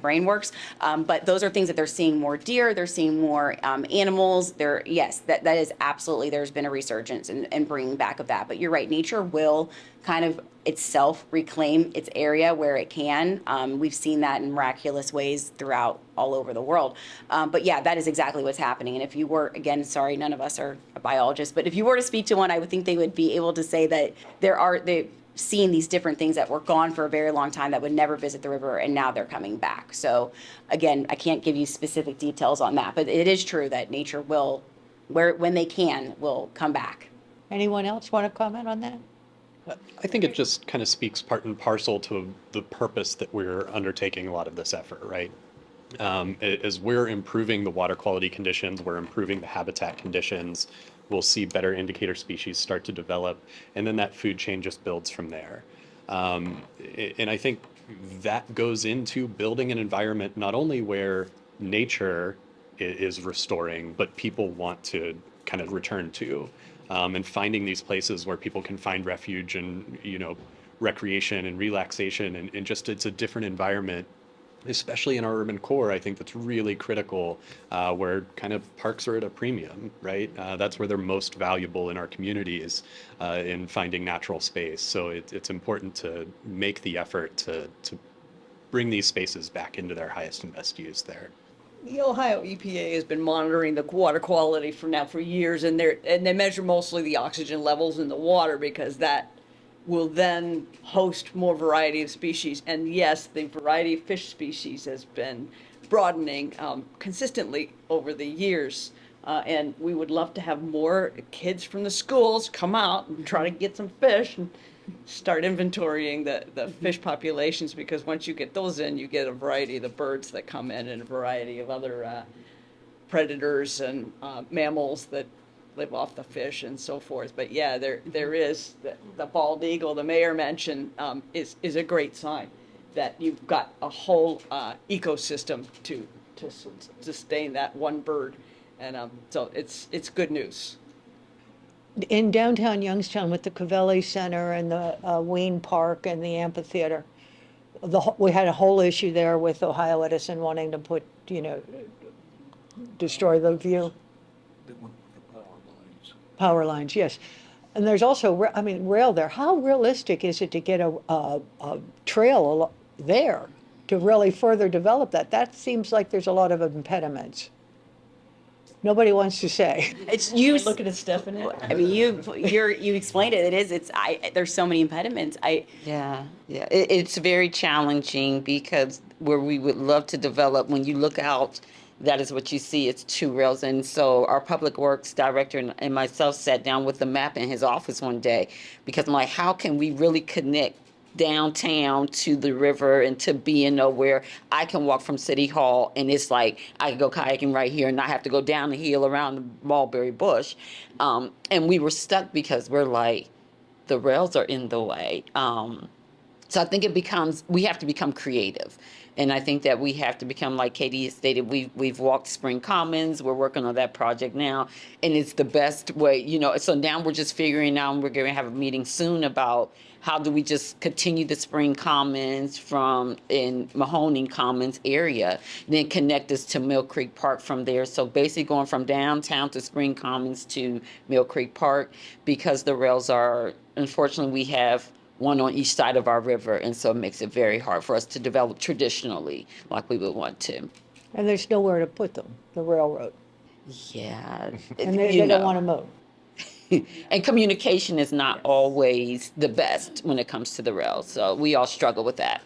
brain works. But those are things that they're seeing more deer, they're seeing more animals. Yes, that is absolutely, there's been a resurgence and bringing back of that. But you're right, nature will kind of itself reclaim its area where it can. We've seen that in miraculous ways throughout all over the world. But yeah, that is exactly what's happening. And if you were, again, sorry, none of us are biologists, but if you were to speak to one, I would think they would be able to say that they've seen these different things that were gone for a very long time that would never visit the river, and now they're coming back. So again, I can't give you specific details on that, but it is true that nature will, when they can, will come back. Anyone else want to comment on that? I think it just kind of speaks part and parcel to the purpose that we're undertaking a lot of this effort, right? As we're improving the water quality conditions, we're improving the habitat conditions, we'll see better indicator species start to develop, and then that food chain just builds from there. And I think that goes into building an environment not only where nature is restoring, but people want to kind of return to. And finding these places where people can find refuge and, recreation and relaxation and just it's a different environment, especially in our urban core. I think that's really critical, where kind of parks are at a premium, right? That's where they're most valuable in our communities, in finding natural space. So it's important to make the effort to bring these spaces back into their highest and best use there. The Ohio EPA has been monitoring the water quality for years, and they measure mostly the oxygen levels in the water because that will then host more variety of species. And yes, the variety of fish species has been broadening consistently over the years. And we would love to have more kids from the schools come out and try to get some fish and start inventorying the fish populations, because once you get those in, you get a variety of the birds that come in and a variety of other predators and mammals that live off the fish and so forth. But yeah, there is the bald eagle the mayor mentioned is a great sign that you've got a whole ecosystem to sustain that one bird, and so it's good news. In downtown Youngstown with the Covelli Center and the Ween Park and the amphitheater, we had a whole issue there with Ohio Edison wanting to destroy the view. Power lines, yes. And there's also, rail there. How realistic is it to get a trail there to really further develop that? That seems like there's a lot of impediments. Nobody wants to say. It's you. Looking at Stephanie. I mean, you explained it. It is. There's so many impediments. It's very challenging because where we would love to develop, when you look out, that is what you see. It's two rails. And so our public works director and myself sat down with the map in his office one day, because I'm like, how can we really connect downtown to the river and to B&O where I can walk from City Hall and it's like I can go kayaking right here and not have to go down the hill around the mulberry bush. And we were stuck because we're like, the rails are in the way. So I think we have to become creative. And I think that we have to become, like Katie stated, we've walked Spring Commons. We're working on that project now. And it's the best way, So now we're just figuring out, and we're going to have a meeting soon about how do we just continue the Spring Commons from in Mahoning Commons area, then connect us to Mill Creek Park from there. So basically going from downtown to Spring Commons to Mill Creek Park, because the rails are, unfortunately, we have one on each side of our river, and so it makes it very hard for us to develop traditionally like we would want to. And there's nowhere to put them, the railroad. Yeah. And they don't want to move. And communication is not always the best when it comes to the rails. So we all struggle with that,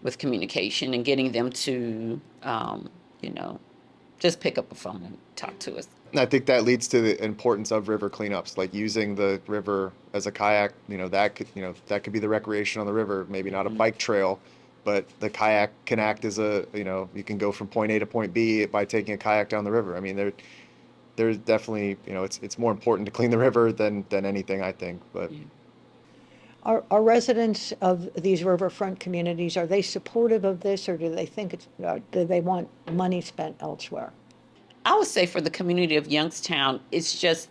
with communication and getting them to, just pick up a phone and talk to us. And I think that leads to the importance of river cleanups, like using the river as a kayak. That could be the recreation on the river. Maybe not a bike trail, but the kayak can act as a, you can go from point A to point B by taking a kayak down the river. I mean, there's definitely, it's more important to clean the river than anything, I think. But Are residents of these riverfront communities, are they supportive of this, or do they think do they want money spent elsewhere? I would say for the community of Youngstown, it's just,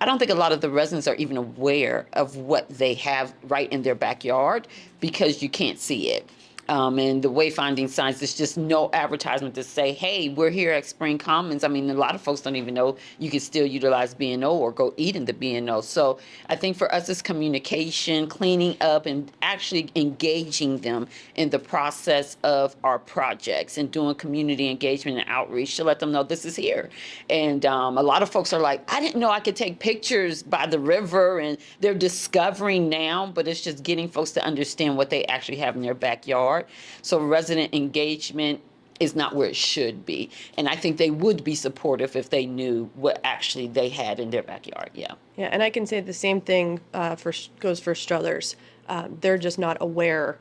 I don't think a lot of the residents are even aware of what they have right in their backyard because you can't see it. And the wayfinding signs, there's just no advertisement to say, hey, we're here at Spring Commons. I mean, a lot of folks don't even know you can still utilize B&O or go eat in the B&O. So I think for us, it's communication, cleaning up, and actually engaging them in the process of our projects and doing community engagement and outreach to let them know this is here. And a lot of folks are like, I didn't know I could take pictures by the river, and they're discovering now, but it's just getting folks to understand what they actually have in their backyard. So resident engagement is not where it should be. And I think they would be supportive if they knew what actually they had in their backyard. Yeah. Yeah, and I can say the same thing goes for Struthers. They're just not aware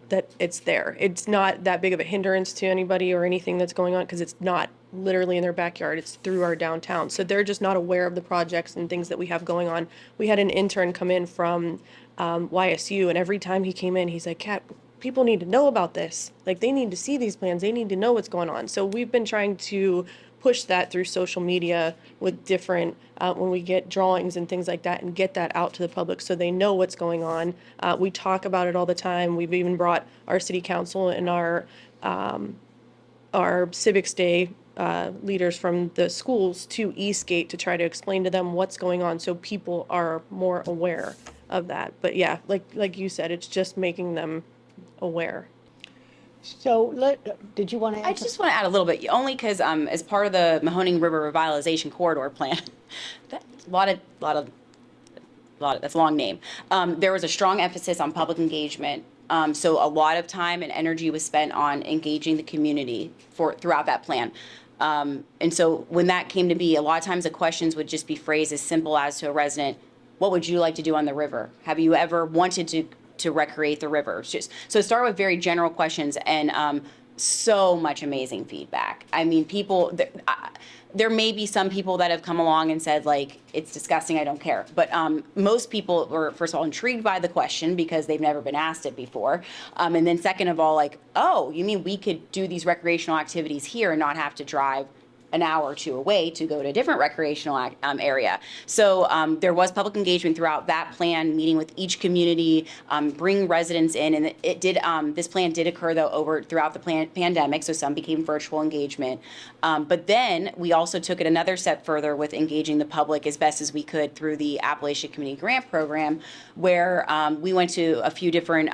that it's there. It's not that big of a hindrance to anybody or anything that's going on because it's not literally in their backyard. It's through our downtown. So they're just not aware of the projects and things that we have going on. We had an intern come in from YSU, and every time he came in, he's like, Kat, people need to know about this. Like, they need to see these plans. They need to know what's going on. So we've been trying to push that through social media with different, when we get drawings and things like that, and get that out to the public so they know what's going on. We talk about it all the time. We've even brought our city council and our Civics Day leaders from the schools to Eastgate to try to explain to them what's going on so people are more aware of that. But yeah, like you said, it's just making them aware. So did you want to add? I just want to add a little bit, only because as part of the Mahoning River Revitalization Corridor Plan, that's a long name. There was a strong emphasis on public engagement. So a lot of time and energy was spent on engaging the community throughout that plan. And so when that came to be, a lot of times the questions would just be phrased as simple as to a resident, what would you like to do on the river? Have you ever wanted to recreate the river? So start with very general questions, and so much amazing feedback. I mean, people, there may be some people that have come along and said, like, it's disgusting, I don't care. But most people were, first of all, intrigued by the question because they've never been asked it before. And then second of all, like, oh, you mean we could do these recreational activities here and not have to drive an hour or two away to go to a different recreational area. So there was public engagement throughout that plan, meeting with each community, bring residents in, and it did. This plan did occur though throughout the pandemic, so some became virtual engagement. But then we also took it another step further with engaging the public as best as we could through the Appalachian Community Grant Program, where we went to a few different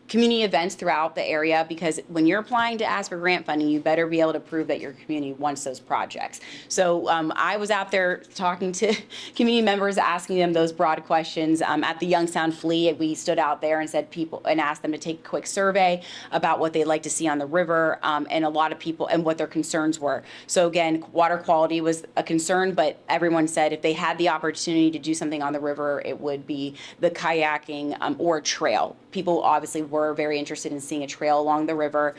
community events throughout the area, because when you're applying to ask for grant funding, you better be able to prove that your community wants those projects. So I was out there talking to community members, asking them those broad questions. At the Youngstown Flea, we stood out there and asked them to take a quick survey about what they'd like to see on the river, and a lot of people, and what their concerns were. So again, water quality was a concern, but everyone said if they had the opportunity to do something on the river, it would be the kayaking or a trail. People obviously were very interested in seeing a trail along the river,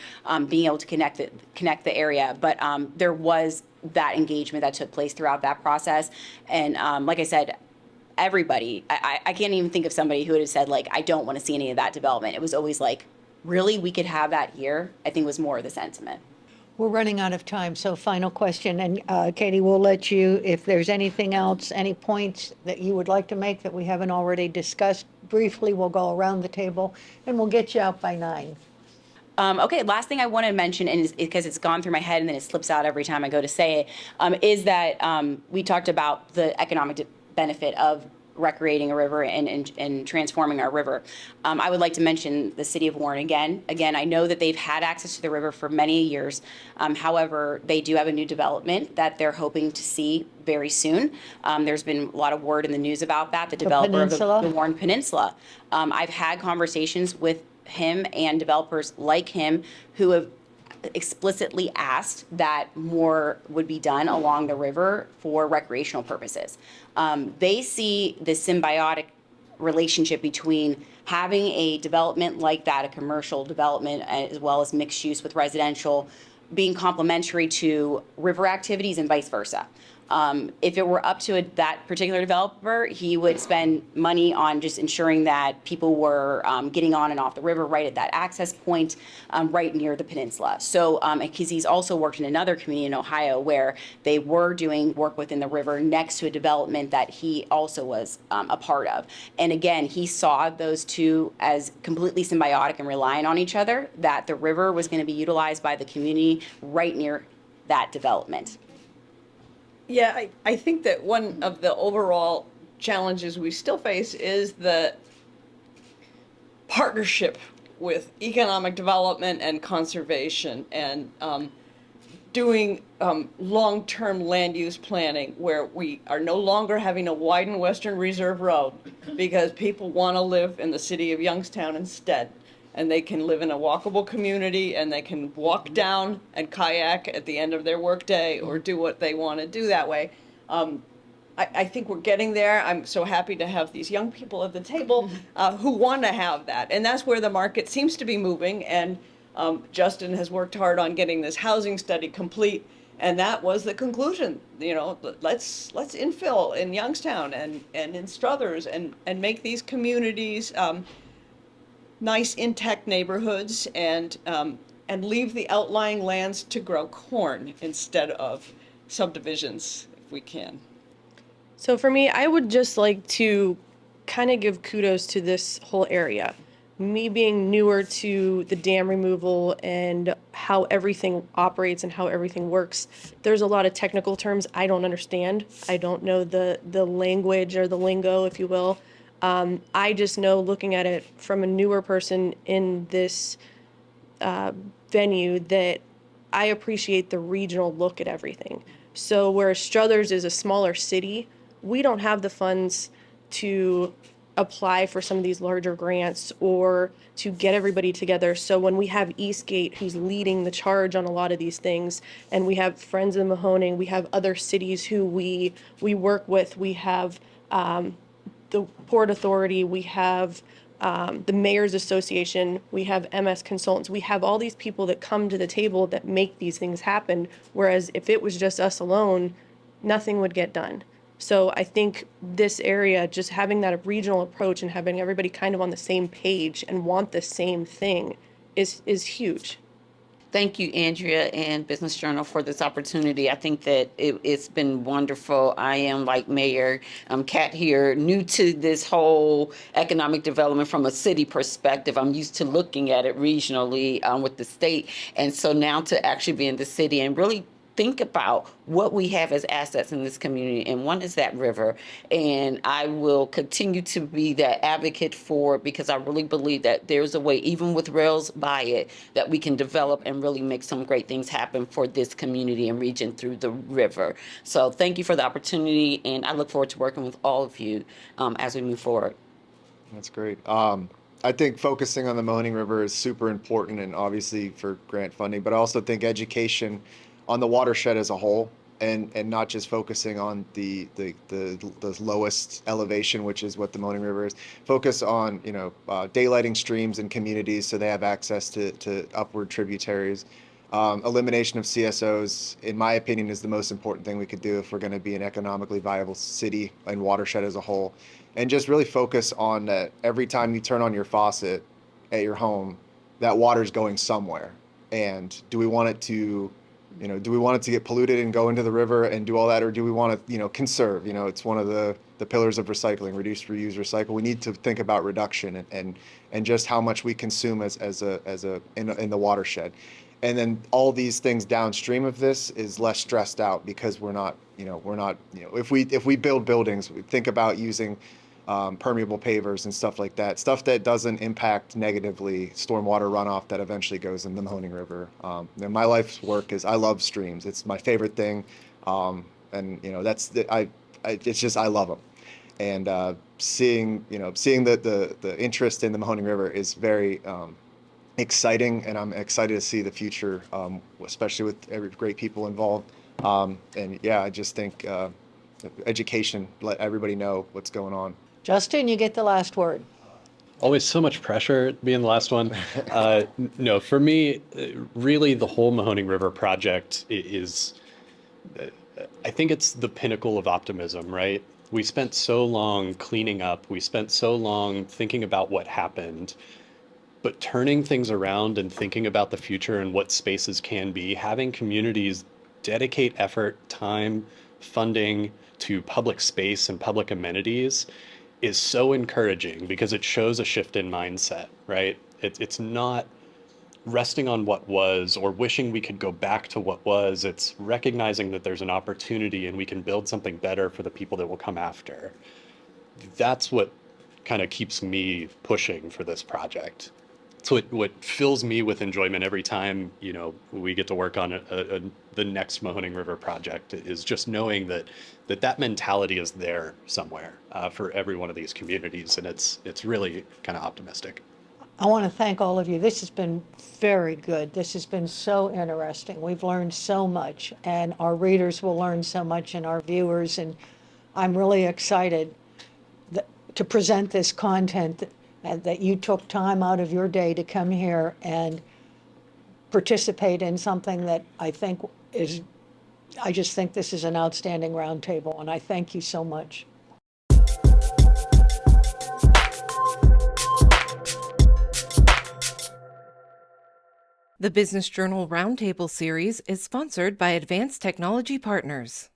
being able to connect the area. But there was that engagement that took place throughout that process. And like I said, everybody, I can't even think of somebody who would have said, like, I don't want to see any of that development. It was always like, really, we could have that here? I think was more of the sentiment. We're running out of time, so final question, and Katie, we'll let you, if there's anything else, any points that you would like to make that we haven't already discussed, briefly, we'll go around the table, and we'll get you out by 9. Okay, last thing I want to mention, and because it's gone through my head and then it slips out every time I go to say it, is that we talked about the economic benefit of recreating a river and transforming our river. I would like to mention the city of Warren again. Again, I know that they've had access to the river for many years. However, they do have a new development that they're hoping to see very soon. There's been a lot of word in the news about that, the developer of the Warren Peninsula. I've had conversations with him and developers like him who have explicitly asked that more would be done along the river for recreational purposes. They see the symbiotic relationship between having a development like that, a commercial development, as well as mixed use with residential, being complementary to river activities and vice versa. If it were up to that particular developer, he would spend money on just ensuring that people were getting on and off the river right at that access point, right near the peninsula. So, because he's also worked in another community in Ohio where they were doing work within the river next to a development that he also was a part of. And again, he saw those two as completely symbiotic and reliant on each other, that the river was going to be utilized by the community right near that development. Yeah, I think that one of the overall challenges we still face is the partnership with economic development and conservation, and doing long-term land use planning where we are no longer having to widen Western Reserve Road because people want to live in the city of Youngstown instead. And they can live in a walkable community, and they can walk down and kayak at the end of their workday or do what they want to do that way. I think we're getting there. I'm so happy to have these young people at the table who want to have that. And that's where the market seems to be moving. And Justin has worked hard on getting this housing study complete. And that was the conclusion. You know, let's infill in Youngstown and in Struthers and make these communities nice, intact neighborhoods, and leave the outlying lands to grow corn instead of subdivisions, if we can. So for me, I would just like to kind of give kudos to this whole area. Me being newer to the dam removal and how everything operates and how everything works, there's a lot of technical terms I don't understand. I don't know the language or the lingo, if you will. I just know, looking at it from a newer person in this venue, that I appreciate the regional look at everything. So whereas Struthers is a smaller city, we don't have the funds to apply for some of these larger grants or to get everybody together. So when we have Eastgate, who's leading the charge on a lot of these things, and we have Friends of Mahoning, we have other cities who we work with, we have the Port Authority, we have the Mayor's Association, we have MS Consultants, we have all these people that come to the table that make these things happen, whereas if it was just us alone, nothing would get done. So I think this area, just having that regional approach and having everybody kind of on the same page and want the same thing is huge. Thank you, Andrea and Business Journal, for this opportunity. I think that it's been wonderful. I am, like Mayor Kat here, new to this whole economic development from a city perspective. I'm used to looking at it regionally with the state. And so now to actually be in the city and really think about what we have as assets in this community, and one is that river. And I will continue to be that advocate for it, because I really believe that there's a way, even with rails by it, that we can develop and really make some great things happen for this community and region through the river. So thank you for the opportunity, and I look forward to working with all of you as we move forward. That's great. I think focusing on the Mahoning River is super important, and obviously for grant funding, but I also think education on the watershed as a whole, and not just focusing on the lowest elevation, which is what the Mahoning River is. Focus on daylighting streams and communities so they have access to upward tributaries. Elimination of CSOs, in my opinion, is the most important thing we could do if we're going to be an economically viable city and watershed as a whole. And just really focus on that every time you turn on your faucet at your home, that water's going somewhere. And do we want it to get polluted and go into the river and do all that, or do we want to, conserve? It's one of the pillars of recycling: reduce, reuse, recycle. We need to think about reduction and just how much we consume in the watershed. And then all these things downstream of this is less stressed out, because if we build buildings, we think about using permeable pavers and stuff like that, stuff that doesn't impact negatively stormwater runoff that eventually goes in the Mahoning River. And my life's work is, I love streams. It's my favorite thing. And it's just, I love them. And seeing the interest in the Mahoning River is very exciting, and I'm excited to see the future, especially with every great people involved. And yeah, I just think education, let everybody know what's going on. Justin, you get the last word. Always so much pressure being the last one. No, for me, really, the whole Mahoning River project is, I think it's the pinnacle of optimism, right? We spent so long cleaning up, we spent so long thinking about what happened, but turning things around and thinking about the future and what spaces can be, having communities dedicate effort, time, funding to public space and public amenities is so encouraging because it shows a shift in mindset, right? It's not resting on what was or wishing we could go back to what was. It's recognizing that there's an opportunity and we can build something better for the people that will come after. That's what kind of keeps me pushing for this project. So what fills me with enjoyment every time, we get to work on the next Mahoning River project is just knowing that mentality is there somewhere for every one of these communities, and it's really kind of optimistic. I want to thank all of you. This has been very good. This has been so interesting. We've learned so much, and our readers will learn so much, and our viewers, and I'm really excited to present this content and that you took time out of your day to come here and participate in something that I just think this is an outstanding roundtable, and I thank you so much. The Business Journal Roundtable series is sponsored by Advanced Technology Partners.